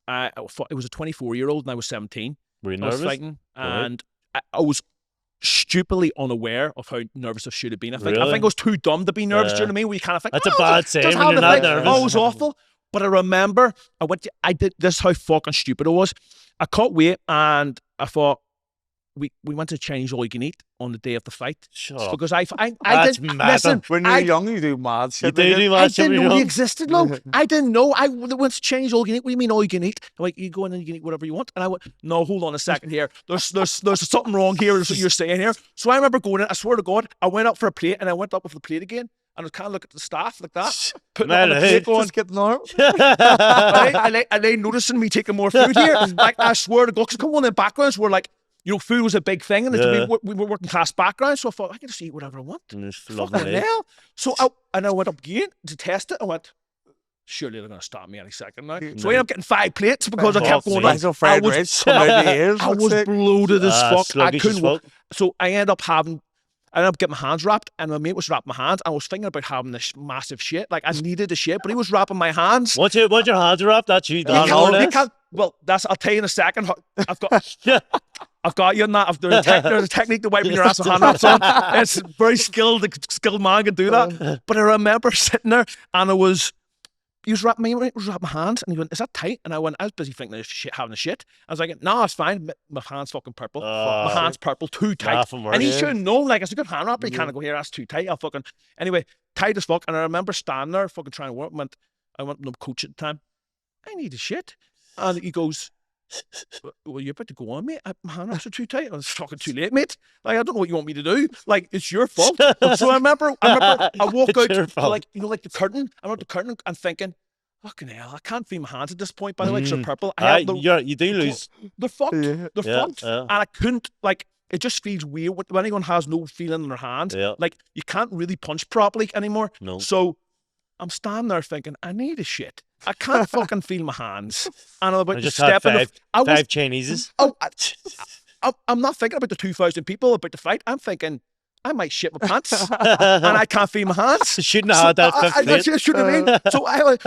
it was a 24-year-old and I was 17. Were you nervous? I was fighting, and I was stupidly unaware of how nervous I should have been. I think I was too dumb to be nervous. Do you know what I mean? Where you kind of think that's a bad saying when you're not nervous. Oh, it was awful. But I remember I did this. How fucking stupid it was. I cut weight and I thought we went to Chinese all you can eat on the day of the fight. Shut because I that's didn't mad. listen. When you're young, you do mad shit. You do mad shit. I didn't know he existed. No, I didn't know. I went to Chinese all you can eat. What do you mean all you can eat? I'm like, you go in and you can eat whatever you want. And I went, no, hold on a second here. There's something wrong here. Is what you're saying here. So I remember going in. I swear to God, I went up for a plate and I went up with the plate again. And I was kind of looking at the staff like that, putting it on the plate, going, just get normal. and they noticing me taking more food here. Like, I swear to God, because come on, the backgrounds were like, food was a big thing, and we were working class background, so I thought I can just eat whatever I want. Fucking hell. So I went up again to test it. I went, surely they're going to stop me any second now. So I ended up getting 5 plates because I kept going. I was bloated as fuck. I couldn't walk. So I ended up getting my hands wrapped, and my mate was wrapping my hands. I was thinking about having this massive shit. Like, I needed the shit, but he was wrapping my hands. Once your hands are wrapped, that's you. Well, I'll tell you in a second. I've got you on that. There's a technique to wiping your ass with hand wraps on. It's very skilled man can do that. But I remember sitting there, and he was wrapping my hands, and he went, "Is that tight?" And I went, I was busy thinking of shit, having a shit. I was like, "No, it's fine. My hand's fucking purple. My hand's purple, too tight." And he should have known, like, it's a good hand wrap, but he can't go, "Here, that's too tight." Anyway, tight as fuck. And I remember standing there, fucking trying to work. I went to the coach at the time. I need a shit. And he goes, well, you're about to go on, mate. My hand-ups are too tight. I was talking too late, mate. Like, I don't know what you want me to do. Like, it's your fault. So I remember I walk out, like, you know, like the curtain. I'm at the curtain and thinking, fucking hell, I can't feel my hands at this point, by the way, because they're purple. You do lose. They're fucked. They're fucked. And I couldn't, like, it just feels weird when anyone has no feeling in their hand. Like, you can't really punch properly anymore. No. So I'm standing there thinking, I need a shit. I can't fucking feel my hands. And I'm about to step in. Five Chineses. I'm not thinking about the 2,000 people about the fight. I'm thinking, I might shit my pants and I can't feel my hands. Shouldn't have had that. Shouldn't have been.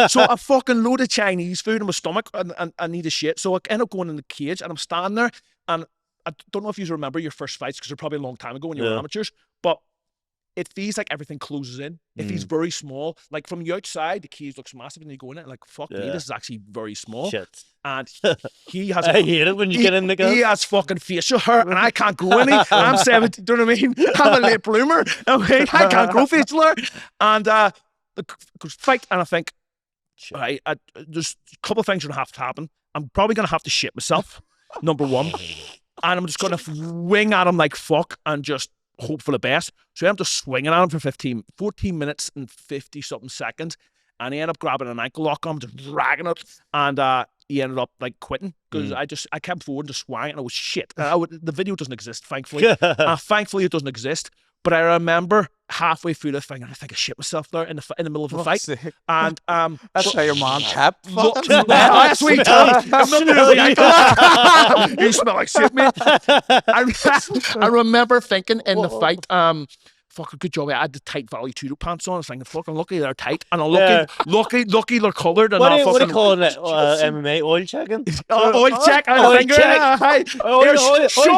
So I fucking load of Chinese food in my stomach and I need a shit. So I end up going in the cage and I'm standing there. And I don't know if you remember your first fights because they're probably a long time ago when you were amateurs, but it feels like everything closes in. It feels very small. Like from the outside, the cage looks massive, and you go in it like, fuck me, this is actually very small. Shit. And he has. I hate it when you get in the gun. He has fucking facial hair, and I can't grow any. I'm 70. Do you know what I mean? I'm a late bloomer. I can't grow facial hair. And the fight, and I think, all right, there's a couple of things going to have to happen. I'm probably going to have to shit myself. Number one, and I'm just going to wing at him like fuck and just hope for the best. So I ended up swinging at him for 14 minutes and 50-something seconds. And he ended up grabbing an ankle lock on him, just dragging it. And he ended up like quitting because I kept forward and just swung and I was shit. The video doesn't exist, thankfully. Thankfully it doesn't exist. But I remember halfway through the thing, and I think I shit myself there in the middle of the fight. Sick. And that's how your mom kept. That's what he told me. I'm not the ankle. You smell like shit, mate. I remember thinking in the fight, fucking good job. I had the tight Valley Tudor pants on. I was thinking, fucking lucky they're tight, and I'm lucky they're coloured. What are you calling it? MMA oil checking? Oil check. Oil check. Oil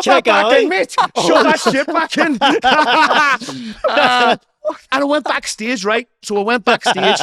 check back in, mate. Shove that shit back in. And I went backstage, right? So I went backstage.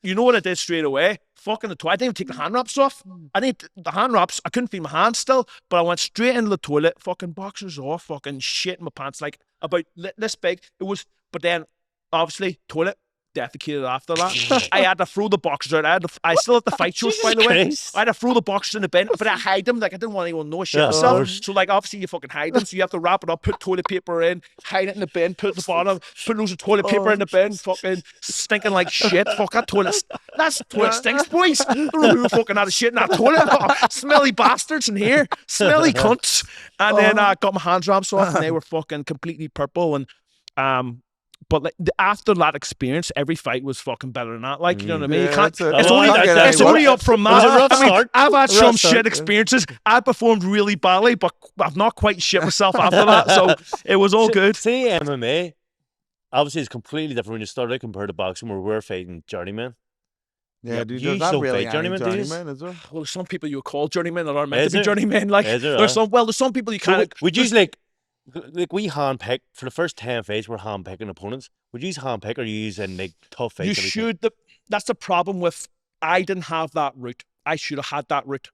You know what I did straight away? Fucking the toilet. I didn't even take the hand wraps off. The hand wraps. I couldn't feel my hands still, but I went straight into the toilet. Fucking boxers off. Fucking shit in my pants, like about this big. It was, but then obviously toilet. Defecated after that. I had to throw the boxers out. I still had the fight shorts, by the way. I had to throw the boxers in the bin, but I hide them. Like, I didn't want anyone to know shit myself. So, like, obviously, you fucking hide them. So, you have to wrap it up, put toilet paper in, hide it in the bin, put it at the bottom, put loads of toilet paper in the bin, fucking stinking like shit. Fuck, that toilet stinks, boys. I don't know who fucking had a shit in that toilet. Oh, smelly bastards in here. Smelly cunts. And then I got my hand wraps off, and they were fucking completely purple. And, but like after that experience, every fight was fucking better than that. Like, you know what I mean? It's only up from that. I mean, I've had some shit experiences. I performed really badly, but I've not quite shit myself after that. So it was all good. See, MMA, obviously, it's completely different when you started compared to boxing, where we're fighting journeymen. Yeah, dude, there's not really journeyman, is there? Well, there's some people you would call journeymen that aren't meant to be journeymen. Like, there's some people you kind of. Would you like we handpick for the first 10 fights? We're handpicking opponents. Would you use handpick or use like tough fights? You should. That's the problem with. I didn't have that route. I should have had that route.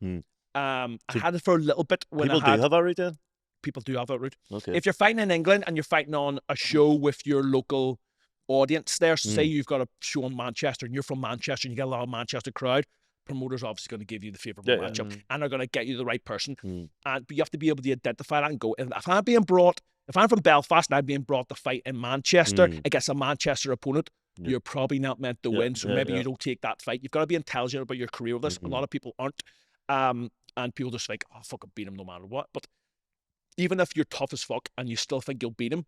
I had it for a little bit. People do have that route then. People do have that route. Okay. If you're fighting in England and you're fighting on a show with your local audience there, so say you've got a show in Manchester and you're from Manchester and you get a lot of Manchester crowd. Promoters obviously going to give you the favourable matchup and they're going to get you the right person. But you have to be able to identify that and go, if I'm from Belfast and I'm being brought to fight in Manchester against a Manchester opponent, you're probably not meant to win. So maybe you don't take that fight. You've got to be intelligent about your career with this. A lot of people aren't. And people just think, oh, fuck, I'll beat him no matter what. But even if you're tough as fuck and you still think you'll beat him,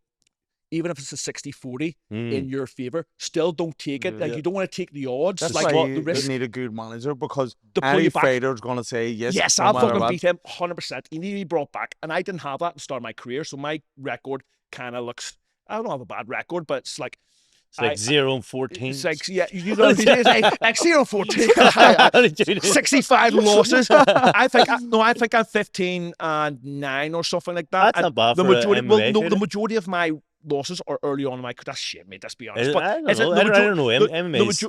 even if it's a 60-40 in your favour, still don't take it. Like, you don't want to take the odds. That's like why the risk. You need a good manager because any fighter's going to say, yes, I'll fucking beat him 100%. He need to be brought back. And I didn't have that at the start of my career, so my record kind of looks, I don't have a bad record, but it's like, it's like 0-14. It's like, yeah, you know, it's like 0-14. 65 losses. I think I'm 15-9 or something like that. That's not bad for MMA. The majority of my losses are early on in my career. That's shit, mate. Let's be honest. I don't know. MMA.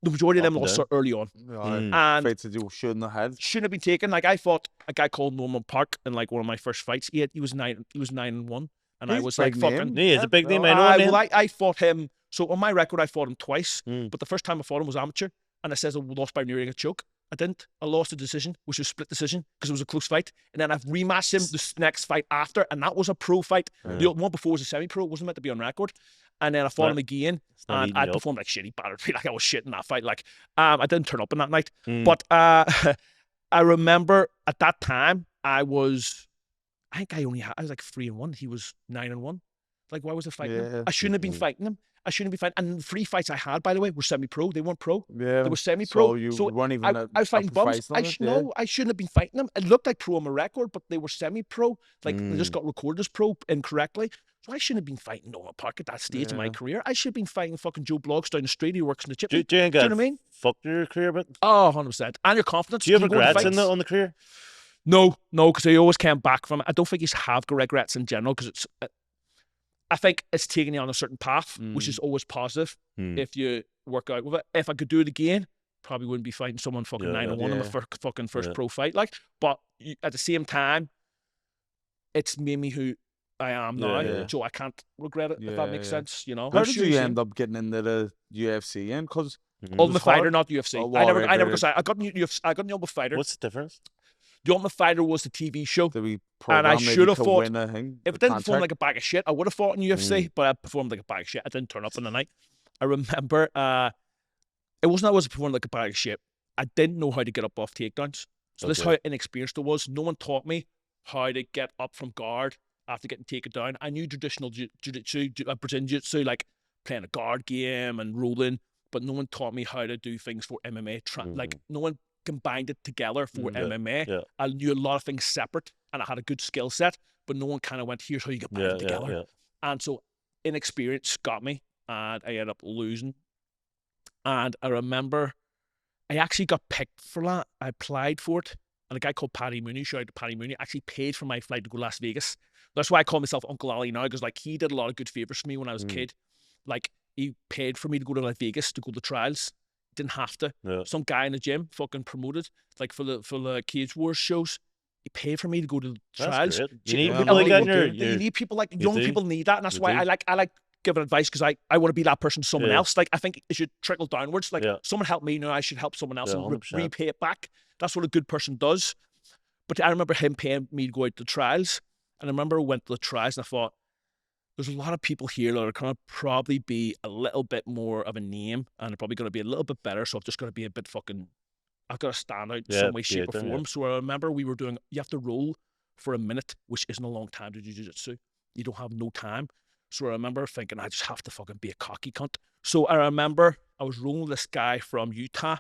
The majority of them losses are early on. And fights that you shouldn't have been taken. Like, I fought a guy called Norman Park in like one of my first fights. He was 9-1, and I was like fucking. Yeah, he's a big name. I know him. Well, I fought him. So on my record, I fought him twice, but the first time I fought him was amateur, and it says I lost by nearing a choke. I didn't. I lost the decision, which was split decision, because it was a close fight. And then I've rematched him the next fight after, and that was a pro fight. The one before was a semi-pro. It wasn't meant to be on record. And then I fought him again, and I performed like shit. He battered me like I was shit in that fight. Like, I didn't turn up in that night. But I remember at that time, I was like 3-1. He was 9-1. Like, why was I fighting him? I shouldn't have been fighting him. I shouldn't be fighting. And the 3 fights I had, by the way, were semi-pro. They weren't pro. Yeah. They were semi-pro. So you weren't even I was fighting bums. I shouldn't have been fighting them. It looked like pro on my record, but they were semi-pro. Like, they just got recorded as pro incorrectly. So I shouldn't have been fighting Noah Park at that stage in my career. I should have been fighting fucking Joe Bloggs down the street who works in the chip. Do you know what I mean? Fucked your career a bit? Oh, 100%. And your confidence. Do you have regrets on the career? No, because I always came back from it. I don't think you have regrets in general, because it's... I think it's taking you on a certain path, which is always positive if you work out with it. If I could do it again, probably wouldn't be fighting someone fucking 9-1 in my fucking first pro fight. Like, but at the same time, it's made me who I am now, so I can't regret it, if that makes sense. You know. How did you end up getting into the UFC? Because Ultimate Fighter, not UFC. I never got signed. I got in the Ultimate Fighter. What's the difference? The Ultimate Fighter was the TV show, and I should have fought. If it didn't perform like a bag of shit, I would have fought in UFC, but I performed like a bag of shit. I didn't turn up in the night. I remember it wasn't I was performing like a bag of shit. I didn't know how to get up off takedowns. So this is how inexperienced I was. No one taught me how to get up from guard after getting taken down. I knew traditional jiu-jitsu, Brazilian jiu-jitsu, like playing a guard game and rolling, but no one taught me how to do things for MMA. Like, no one combined it together for MMA. Yeah. I knew a lot of things separate, and I had a good skill set, but no one kind of went, here's how you combine it together. Yeah. And so inexperience got me, and I ended up losing. And I remember I actually got picked for that. I applied for it, and a guy called Paddy Mooney, shout out to Paddy Mooney, actually paid for my flight to go to Las Vegas. That's why I call myself Uncle Ali now, because like he did a lot of good favors for me when I was a kid. Like, he paid for me to go to Las Vegas to go to the trials. Didn't have to. Yeah. Some guy in the gym fucking promoted, like for the Cage Wars shows. He paid for me to go to the trials. You need people like that. You need people like young people need that, and that's why I like giving advice, because I want to be that person to someone else. Like, I think it should trickle downwards. Like, someone helped me, now I should help someone else and repay it back. That's what a good person does. But I remember him paying me to go out to the trials, and I remember I went to the trials and I thought, there's a lot of people here that are going to probably be a little bit more of a name, and they're probably going to be a little bit better. So I've just got to be a bit fucking, I've got to stand out in some way, shape, or form. Yeah. So I remember we were doing, you have to roll for a minute, which isn't a long time to do jiu-jitsu. You don't have no time. So I remember thinking, I just have to fucking be a cocky cunt. So I remember I was rolling with this guy from Utah. I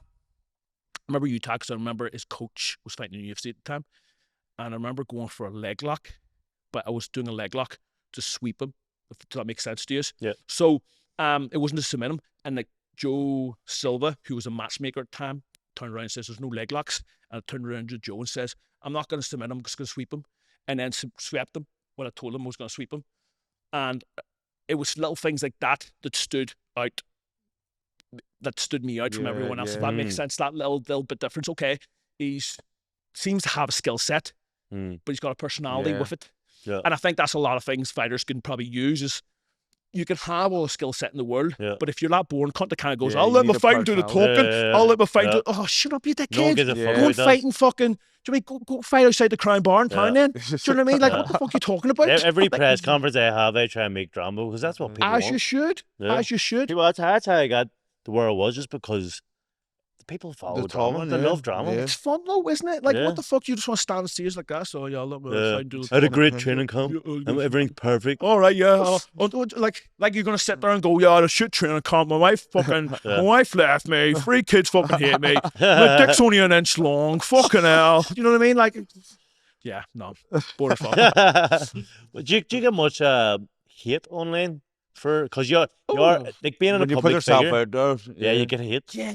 remember Utah because I remember his coach was fighting in the UFC at the time. And I remember going for a leg lock, but I was doing a leg lock to sweep him. Does that make sense to you? Yeah. So it wasn't to submit him. And like Joe Silva, who was a matchmaker at the time, turned around and says, there's no leg locks. And I turned around to Joe and says, I'm not going to submit him, I'm just going to sweep him. And then swept him when I told him I was going to sweep him. And it was little things like that that stood out, that stood me out from everyone else. If that makes sense, that little bit difference. Okay, seems to have a skill set, but he's got a personality with it. Yeah. And I think that's a lot of things fighters can probably use is you can have all the skill set in the world, but if you're that boring cunt that kind of goes, I'll let my fighting do the talking, I'll let my fighting do, oh, shut up, you dickhead. Go and fight and fucking, do you mean go fight outside the Crown Bar in town then? Do you know what I mean? Like, what the fuck are you talking about? Every press conference I have, I try and make drama because that's what people want. As you should. People, that's how I got to where I was, just because people follow drama. They love drama. Yeah. It's fun though, isn't it? Like, what the fuck? You just want to stand on stage like that? So, yeah, look, I had a great training camp. Everything's perfect. All right, yeah. Like you're going to sit there and go, yeah, I had a shit training camp. My wife left me. 3 kids fucking hate me. My dick's only an inch long. Fucking hell. You know what I mean? Like, yeah, no. Border fuck. Do you get much hate online? Because you're like being in a public figure. Out there, you get hate. Yeah,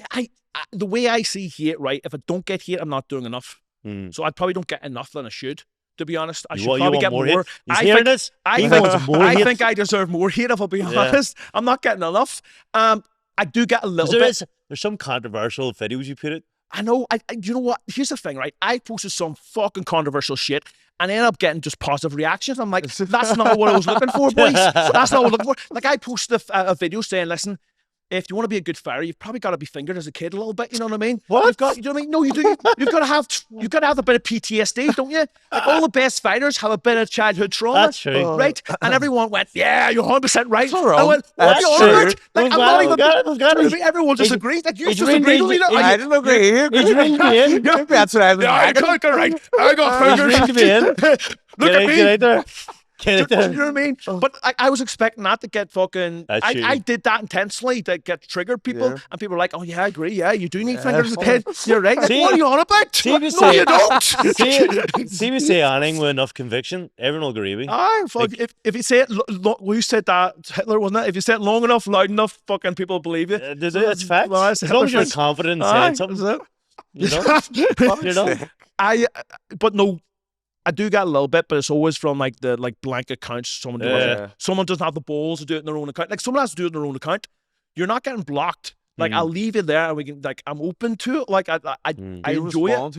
the way I see hate, right? If I don't get hate, I'm not doing enough. So I probably don't get enough than I should. To be honest, I should probably get more. I think I deserve more hate. If I'll be honest, I'm not getting enough. I do get a little bit. There's some controversial videos you put it. I know. You know what? Here's the thing, right? I posted some fucking controversial shit and end up getting just positive reactions. I'm like, that's not what I was looking for, boys. That's not what I was looking for. Like, I posted a video saying, listen, if you want to be a good fighter, you've probably got to be fingered as a kid a little bit. You know what I mean? What? You know what I mean? No, you do. You've got to have a bit of PTSD, don't you? Like all the best fighters have a bit of childhood trauma. That's true. Right? And everyone went, yeah, you're 100% right. I went, that's you're true. right. Like, I'm not even. Everyone disagrees. Like, you disagree with me. I didn't agree here. Maybe that's what I was I got right. I got fingers. Look at me. Get out there. Do you know what I mean? But I was expecting that to get fucking. That's I did that intentionally to get triggered people, and people were like, "Oh yeah, I agree. Yeah, you do need fingers as a kid. You're right. Like, what are you on about? See if you No, you don't. see me say anything with enough conviction, everyone will agree with me. Aye, fuck. If you say it, we said that Hitler wasn't it? If you say it long enough, loud enough, fucking people believe you. It's facts. Well, as long as you're confident in saying something, you know. But no. I do get a little bit, but it's always from like the blank accounts. Someone doesn't have the balls to do it in their own account. Like someone has to do it in their own account. You're not getting blocked. Like I'll leave you there, and we can I'm open to it. Like I enjoy it,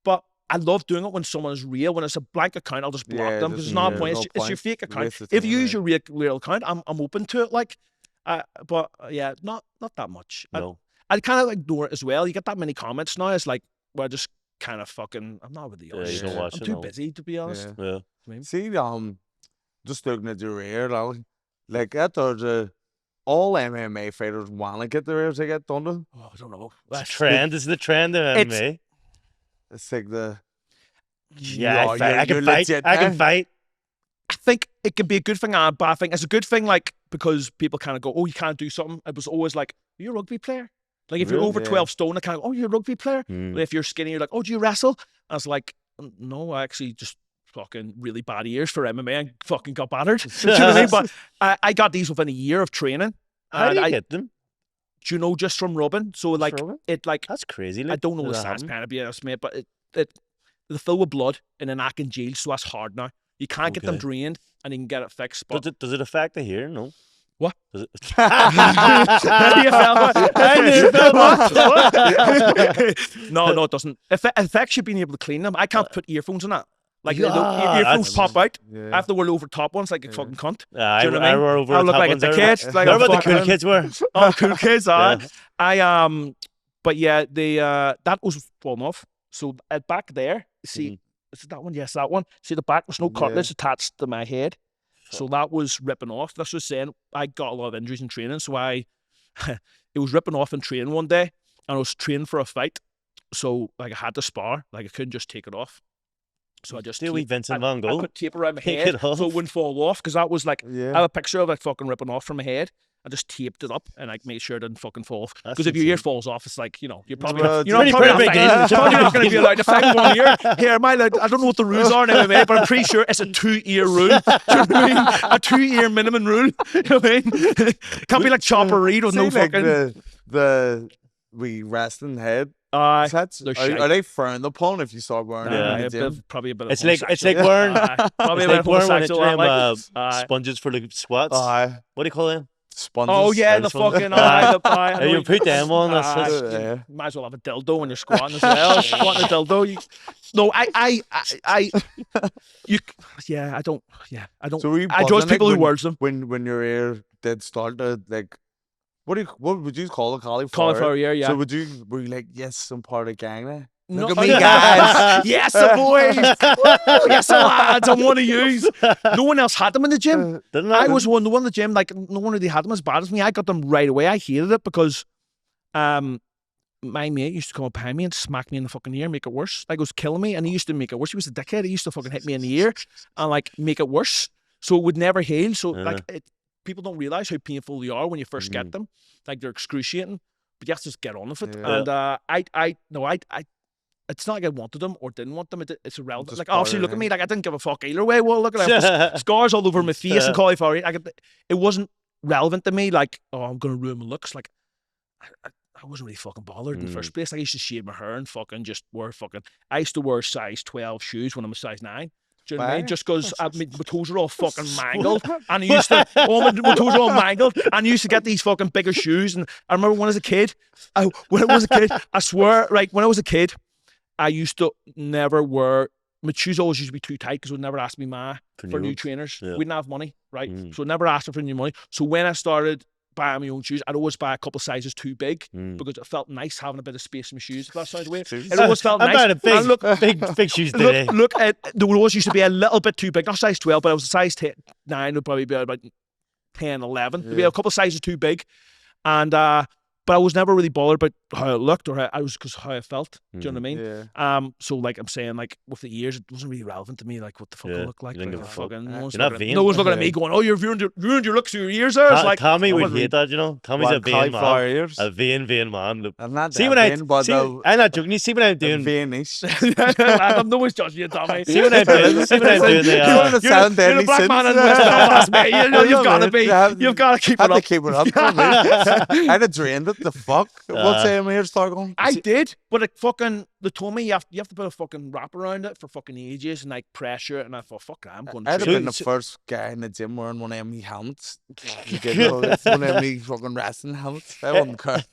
but I love doing it when someone is real. When it's a blank account, I'll just block them because it's not a point. It's your fake account. If you use your real account, I'm open to it. Like, but yeah, not that much. No. I kind of ignore it as well. You get that many comments now. It's like we're just kind of fucking. I'm not really honest. I'm too busy to be honest. Yeah. See, just looking at your ear, like that, there's all MMA fighters want to get their ears to get done to. Oh, I don't know. That's trend. This is the trend of MMA. It's like the. I can fight. I can fight. I think it can be a good thing and a bad thing. It's a good thing, like because people kind of go, "Oh, you can't do something." It was always like, "Are you a rugby player?" Like if you're over 12 stone, I kind of go, "Oh, you're a rugby player." If you're skinny, you're like, "Oh, do you wrestle?" I was like, "No, I actually just fucking really bad ears for MMA and fucking got battered." Do you know what I mean? But I got these within a year of training. How do you get them? Do you know, just from rubbing? So like it like that's crazy. I don't know the science behind it, be honest, mate, but they fill with blood in an neck and gel, so that's hard now. You can't get them drained, and you can get it fixed. But does it affect the hearing? No. What? Does it? No, it doesn't. It affects you being able to clean them. I can't put earphones in that. Like earphones pop out. I have to wear over top ones like a fucking cunt. Do you know what I mean? Wear over I look like a dickhead. Like what about the cool kids were? Oh, cool kids, but yeah, that was falling off. So at back there, see, is it that one? Yes, that one. See the back, there's no cartilage attached to my head. So that was ripping off. That's just saying I got a lot of injuries in training. So it was ripping off in training one day, and I was training for a fight. So like I had to spar, like I couldn't just take it off. So I just Vincent Van Gogh. I put tape around my head so it wouldn't fall off, because that was like I have a picture of it fucking ripping off from my head. I just taped it up and like made sure it didn't fucking fall off. Because if your ear falls off, it's like, you're probably not going to be allowed to fight one ear. Here, I don't know what the rules are in MMA, but I'm pretty sure it's a 2-ear rule. Do you know what I mean? A 2-ear minimum rule. You know what I mean? Can't be like Chopper Reed with no fucking the wrestling head. Sets, are they frowned upon if you start wearing it? Probably a bit. It's like wearing probably like wearing sponges for the squats. What do you call them? Sponges. Oh yeah, the fucking you put them on. Might as well have a dildo when you're squatting as well. Squatting a dildo. I don't. So I judge people who wears them. When your ear did start to like. What would you call a cauliflower? Cauliflower ear, yeah. So were you like, yes, I'm part of the gang now? Look at me, guys. Yes, boys. Yes, lads. I'm one of yous. No one else had them in the gym. I was the one in the gym. Like, no one really had them as bad as me. I got them right away. I hated it because my mate used to come up behind me and smack me in the fucking ear, make it worse. Like, it was killing me, and he used to make it worse. He was a dickhead. He used to fucking hit me in the ear and like make it worse. So it would never heal. So people don't realize how painful they are when you first get them. Like, they're excruciating, but you have to just get on with it. And it's not like I wanted them or didn't want them. It's irrelevant. Like, obviously, look at me. Like, I didn't give a fuck either way. Well, look at that. Scars all over my face and cauliflower. It wasn't relevant to me. Like, oh, I'm going to ruin my looks. Like, I wasn't really fucking bothered in the first place. Like, I used to shave my hair and fucking just wear fucking... I used to wear size 12 shoes when I was size 9. Do you know what I mean? Just because my toes are all fucking mangled, and I used to my toes are all mangled, and I used to get these fucking bigger shoes. And I remember when I was a kid, I swear, like when I was a kid, I used to never wear my shoes. Always used to be too tight because would never ask me for new trainers. We didn't have money, right? So never asked her for new money. So when I started buying my own shoes, I'd always buy a couple sizes too big because it felt nice having a bit of space in my shoes. If that sounds weird, it always felt nice. I'm buying big shoes today. Look, there always used to be a little bit too big, not size 12, but it was a size 9, would probably be about 10, 11. There'd be a couple sizes too big, and but I was never really bothered about how it looked or how I felt. Do you know what I mean? Yeah. So like I'm saying, like with the years, it wasn't really relevant to me. Like what the fuck I look like. No one's looking at me going, "Oh, you've ruined your looks through your years." There, it's like Tommy would hate that, you know. Tommy's a vain man. Ears. A vain man. I'm not see when I'm not joking. You see when I'm doing vainish. I'm no one's judging you, Tommy. See when I'm doing the you're the black man in West Belfast, mate. You've got to be. You've got to keep it up. Keep it up. I'd have drained it. The fuck. What's here start going? I did, but it fucking they told me you have to put a fucking wrap around it for fucking ages and like pressure it, and I thought, fuck, I'm going. I'd have been the first guy in the gym wearing one of me helmets. One of me fucking wrestling helmets. I wouldn't care.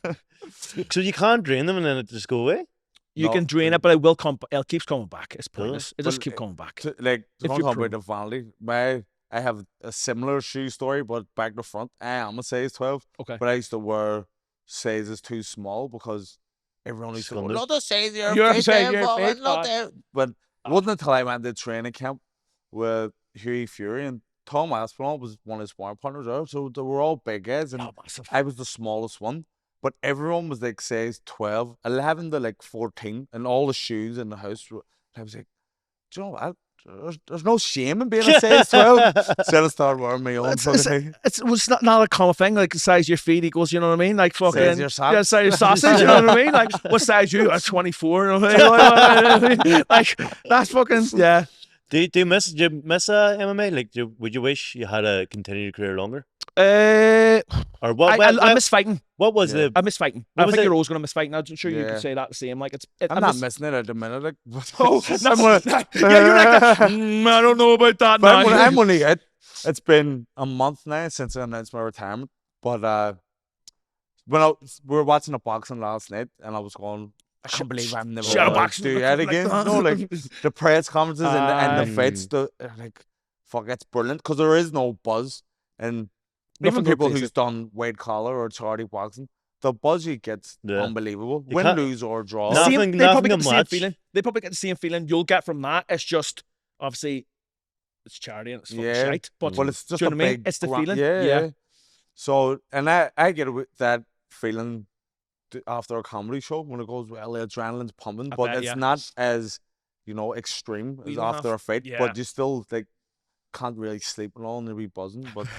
So you can't drain them and then it just go away. You can drain it, but it will come. It keeps coming back. It's pointless. It just keep coming back. Like if you talk about the vanity, I have a similar shoe story, but back to front. I am a size 12. Okay, but I used to wear sizes too small because everyone used to go, "Not the size you're not there." But it wasn't until I went to training camp with Hughie Fury and Tom Aspinall was one of his sparring partners there, so they were all big guys, and I was the smallest one. But everyone was like size 12, 11 to like 14, and all the shoes in the house. I was like, do you know what? There's no shame in being a size 12. So I started wearing my own. It's not a common thing. Like the size of your feet equals, you know what I mean? Like fucking size your size your sausage. You know what I mean? Like what size you? 24. You know what I mean? Like that's fucking yeah. Do you miss MMA? Like, would you wish you had a continued career longer? Or what? I miss fighting. What was the? I miss fighting. I think you're always going to miss fighting. I'm sure you can say that the same. Like I'm not missing it at the minute. Like, you're like, I don't know about that. But I'm only it's been a month now since I announced my retirement. But when we were watching the boxing last night, and I was going, I can't believe I'm never going to do that again. No, like the press conferences and the fights, like fuck, it's brilliant because there is no buzz. And even people who's done weight collar or charity boxing, the buzz you get's unbelievable. Win, lose or draw. They probably get the same feeling. They probably get the same feeling you'll get from that. It's just obviously it's charity and it's fucking shite. But it's just do you know what I mean? It's the feeling. Yeah. So and I get that feeling after a comedy show when it goes well, the adrenaline's pumping, but it's not as extreme as after a fight. But you still like can't really sleep at all and you'll be buzzing. But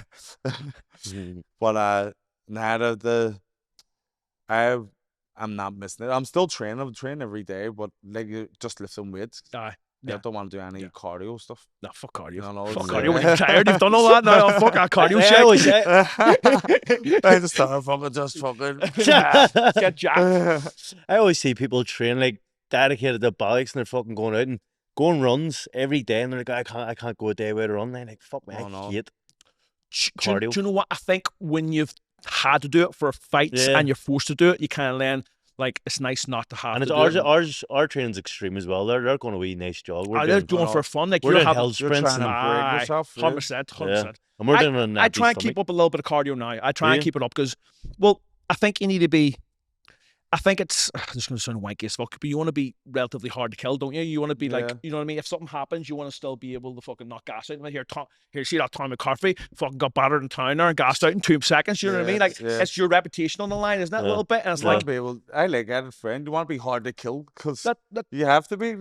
I'm not missing it. I'm still training. I'm training every day, but like just lifting weights. I don't want to do any cardio stuff. No, fuck cardio. Fuck cardio. When you're tired, you've done all that. No, fuck that cardio shit. I just started fucking get jacked. I always see people train like dedicated to bikes and they're fucking going out and going runs every day, and they're like, I can't go a day without a run. And I'm like, fuck me, I hate cardio. Do you know what? I think when you've had to do it for fights and you're forced to do it, you kind of learn, like, it's nice not to have to do it. Our training's extreme as well. They're going a wee nice jog. They're doing for fun. Like, we're doing hill sprints and break yourself. 100%. And we're doing I try and keep up a little bit of cardio now. I try and keep it up because, well, I think you need to be. I think it's just going to sound wanky as fuck, but you want to be relatively hard to kill, don't you? You want to be like, you know what I mean? If something happens, you want to still be able to fucking knock gas out. Here, see that Tom McCarthy fucking got battered in town there and gassed out in 2 seconds. You know what I mean? Like, it's your reputation on the line, isn't it? A little bit. And it's like, I like that, friend. You want to be hard to kill because you have to be.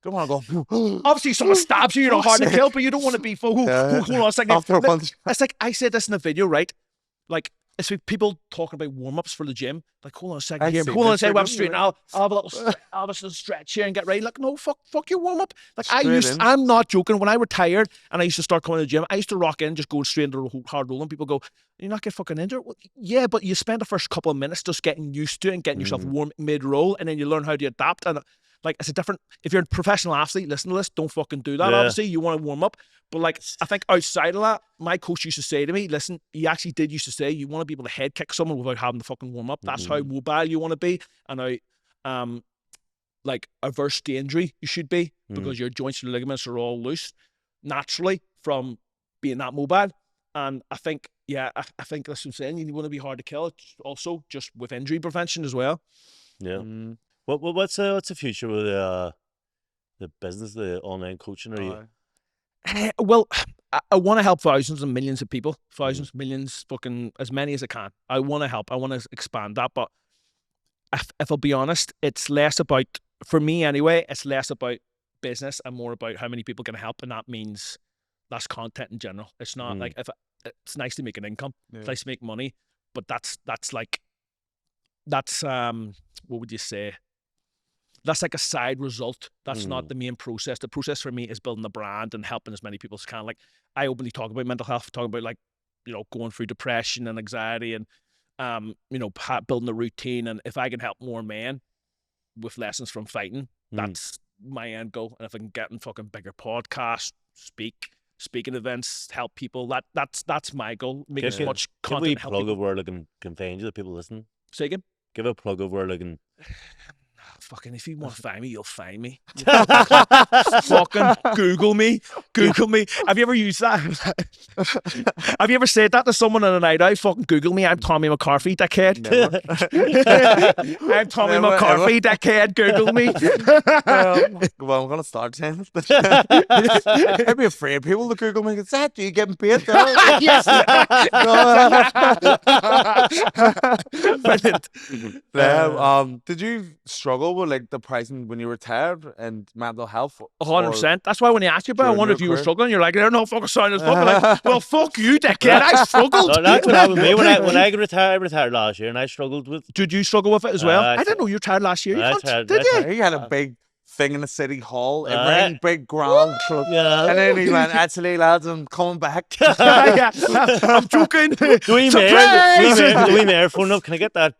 Don't want to go. Obviously, someone stabs you, you're not hard to kill, but you don't want to be full. Hold on a second. After a punch. It's like I said this in the video, right? Like, it's like people talking about warm-ups for the gym. Like, hold on a second here. Hold on a second. I'm straight now. I'll have a little stretch here and get ready. Like, no, fuck your warm-up. Like, I'm not joking. When I retired and I used to start coming to the gym, I used to rock in, just go straight into the hard rolling. People go, you're not getting fucking injured? Well, yeah, but you spend the first couple of minutes just getting used to it and getting yourself warm mid-roll, and then you learn how to adapt. And like, it's a different, if you're a professional athlete, listen to this, don't fucking do that. Obviously, you want to warm up. But like, I think outside of that, my coach used to say to me, listen, he actually did used to say, you want to be able to head kick someone without having to fucking warm up. That's how mobile you want to be. And how, like, averse to injury you should be because your joints and ligaments are all loose naturally from being that mobile. And I think, I think that's what I'm saying. You want to be hard to kill. It's also just with injury prevention as well. Yeah. What's the future with the business, the online coaching? Are you? Well, I want to help thousands and millions of people, thousands, millions, fucking as many as I can. I want to help. I want to expand that. But if I'll be honest, it's less about, for me anyway, it's less about business and more about how many people can help, and that means that's content in general. It's not like it's nice to make an income, it's nice to make money, but that's what would you say? That's like a side result. That's not the main process. The process for me is building a brand and helping as many people as can. Like, I openly talk about mental health, talk about, like, you know, going through depression and anxiety and you know, building a routine. And if I can help more men with lessons from fighting, that's my end goal. And if I can get in fucking bigger podcasts, speaking events, help people, that's my goal. Make as much content. Give a plug of where they can find you, the people listening. Say again? Give a plug of where they can. Fucking, if you want to find me, you'll find me. Fucking Google me. Have you ever used that? Have you ever said that to someone on a night out? Fucking Google me. I'm Tommy McCarthy, dickhead. I'm Tommy McCarthy, dickhead. Google me. Well, I'm gonna start saying it. I'd be afraid people to Google me. Is that you getting paid? Yes. Brilliant. Did you struggle with, like, depression when you retired and mental health? 100%. That's why when you asked you about it, I wonder if you were struggling. You're like, I don't know, fucking sound as fucking like, well, fuck you, dickhead. I struggled. No, that's what happened with me when I retired last year, and I struggled with. Did you struggle with it as well? I didn't know you retired last year. Did you? He had a big thing in the city hall. It rang big grand truck. Yeah. And then he went, actually, lads, I'm coming back. I'm joking. Do we mayor phone up? Can I get that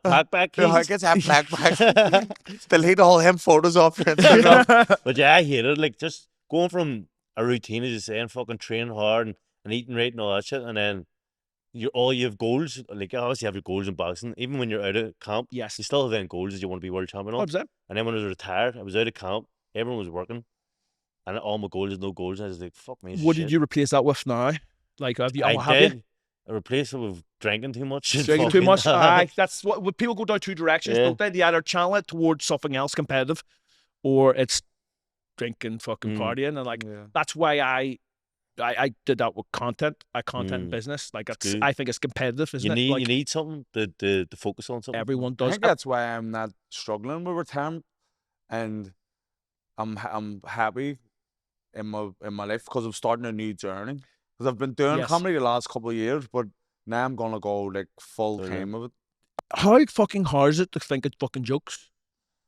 pack back, please? I get that pack back. Delete all them photos off your Instagram. But yeah, I hate it. Like, just going from a routine, as you say, and fucking training hard and eating right and all that shit, and then you have goals. Like, obviously you have your goals in boxing. Even when you're out of camp, you still have them goals as you want to be world champion on. 100%. And then when I was retired, I was out of camp, everyone was working, and all my goals is no goals. And I was like, fuck me. What did you replace that with now? Like, have you? I replaced it with drinking too much. Drinking too much? That's what people go down two directions, don't they? They either channel it towards something else competitive, or it's drinking, fucking partying. And like, that's why I did that with content. Content business. Like, I think it's competitive, isn't it? Like, you need something to focus on something. Everyone does. I think that's why I'm not struggling with retirement, and I'm happy in my life because I'm starting a new journey. Because I've been doing comedy the last couple of years, but now I'm gonna go, like, full time of it. How fucking hard is it to think of fucking jokes?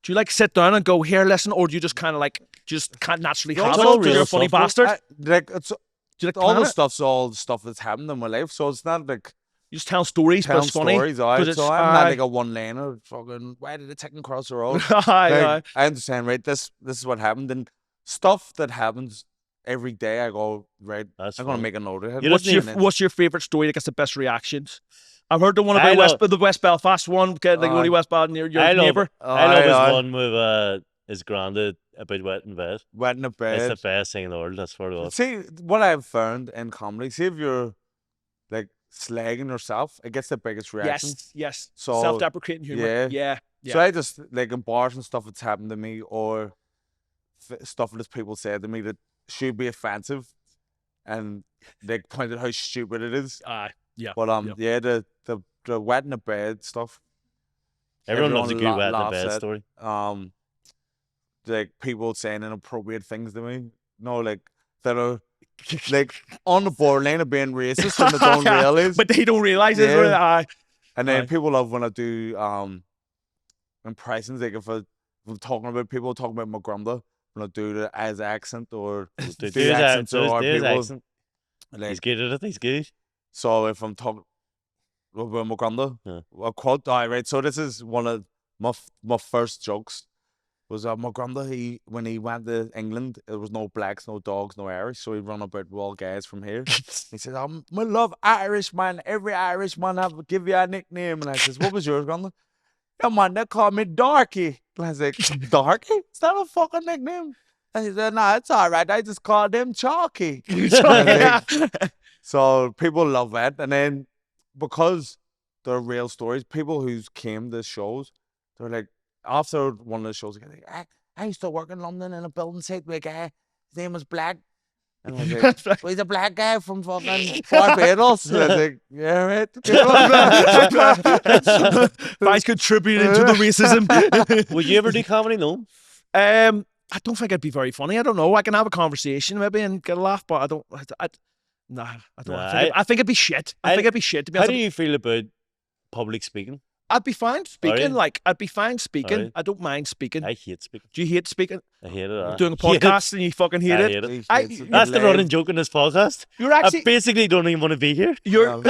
Do you, like, sit down and go, here, listen, or do you just kind of, like, just can't naturally have it? You're a funny bastard. All the stuff's all the stuff that's happened in my life, so it's not like you just tell stories, but it's funny. So I'm not like a one-liner. Fucking, why did it take him across the road? I understand, right? This is what happened, and stuff that happens every day. I go, right. I'm gonna make a note of it. What's your favorite story that gets the best reactions? I've heard the one about the West Belfast one, like Willie West Belfast, your neighbour. I love his one with his granddad about wet in bed. Wet in the bed. It's the best thing in the world. That's what it was. See, what I've found in comedy, see if you're, like, slagging yourself, it gets the biggest reaction. Yes. So, self-deprecating humor. Yeah. So I just, like, embarrassing stuff that's happened to me, or stuff that people said to me that should be offensive, and they pointed out how stupid it is. Yeah. But the wet in the bed stuff. Everyone loves a good wet in the bed story. Like, people saying inappropriate things to me. No, like, that are, like, on the borderline of being racist and they don't realize. But they don't realize it. And then people love when I do impressions. Like, if I'm talking about people, talking about my grandma, when I do the as accent or the accent, or people. Like, he's good at it. He's good. So if I'm talking about my grandma, a quote. Right. So this is one of my first jokes. Was my grandma, when he went to England, there was no blacks, no dogs, no Irish, so he'd run about with all guys from here. He said, I love Irish, man. Every Irish man have give you a nickname. And I says, what was yours, grandma? Yeah, man, they call me Darky. And I was like, Darky? Is that a fucking nickname? And he said, nah, it's all right. I just called him Chalky. So people love that. And then because they're real stories, people who came to shows, they're like, after one of the shows, they're like, I used to work in London in a building site with a guy, his name was Black. And I was like, well, he's a black guy from fucking Barbados. And I was like, yeah, right. Vice contributing to the racism. Would you ever do comedy? No. I don't think it'd be very funny. I don't know. I can have a conversation maybe and get a laugh, but I don't. I think it'd be shit. I think it'd be shit. To be honest. How do you feel about public speaking? I'd be fine speaking. I'd be fine speaking. I don't mind speaking. I hate speaking. Do you hate speaking? I hate it. Doing a podcast and you fucking hate it. I hate it. That's the running joke in this podcast. I basically don't even want to be here. You're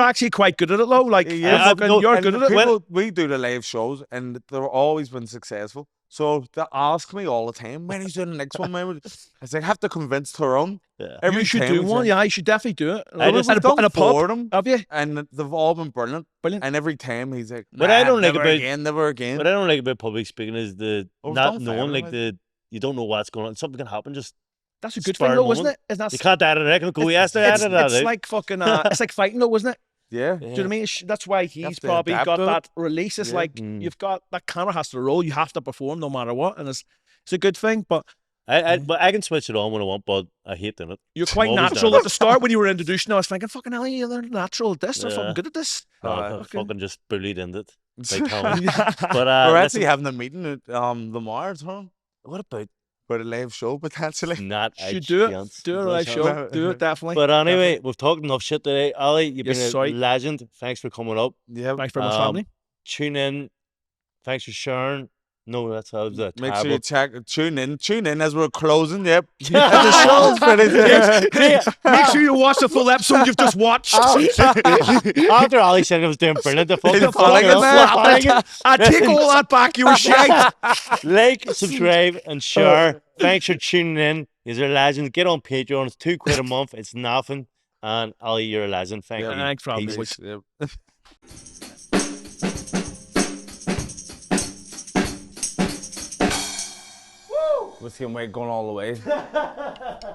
actually quite good at it, though. Like you're good at it. We do the live shows, and they've always been successful. So they ask me all the time, when he's doing the next one, man. I say, I have to convince Tyrone. Yeah. You should do one. Yeah, you should definitely do it. We've done 4 of them. Have you? And they've all been brilliant. And every time he's like, what I don't like about never again. What I don't like about public speaking is not knowing, you don't know what's going on. Something can happen. Just that's a good thing, though, isn't it? You can't add it. I can go. It's like fucking. It's like fighting, though, isn't it? Yeah. Do you know what I mean? That's why he's probably got that release. It's like you've got that camera has to roll. You have to perform no matter what, and it's a good thing. But I can switch it on when I want, but I hate doing it. You're quite natural at the start when you were introduced. I was thinking, fucking hell, you're natural at this. They're fucking good at this. Fucking just bullied into it. But we're actually having a meeting at the Mars, huh? What about? For a live show, potentially. Not should do it. Do a live show. Do it, definitely. But anyway, we've talked enough shit today. Ali, you've been a legend. Thanks for coming up. Yeah. Thanks very much, family. Tune in. Thanks for sharing. No, that's how it's make sure you tune in as we're closing. Yep. The show's finished. Make sure you watch the full episode you've just watched. After Ali said it was doing brilliant, I take all that back. You were shite. Like, subscribe, and share. Thanks for tuning in. You're a legend. Get on Patreon. It's £2 a month. It's nothing. And Ali, you're a legend. Thank you. Thanks for having me. With your mic going all the way.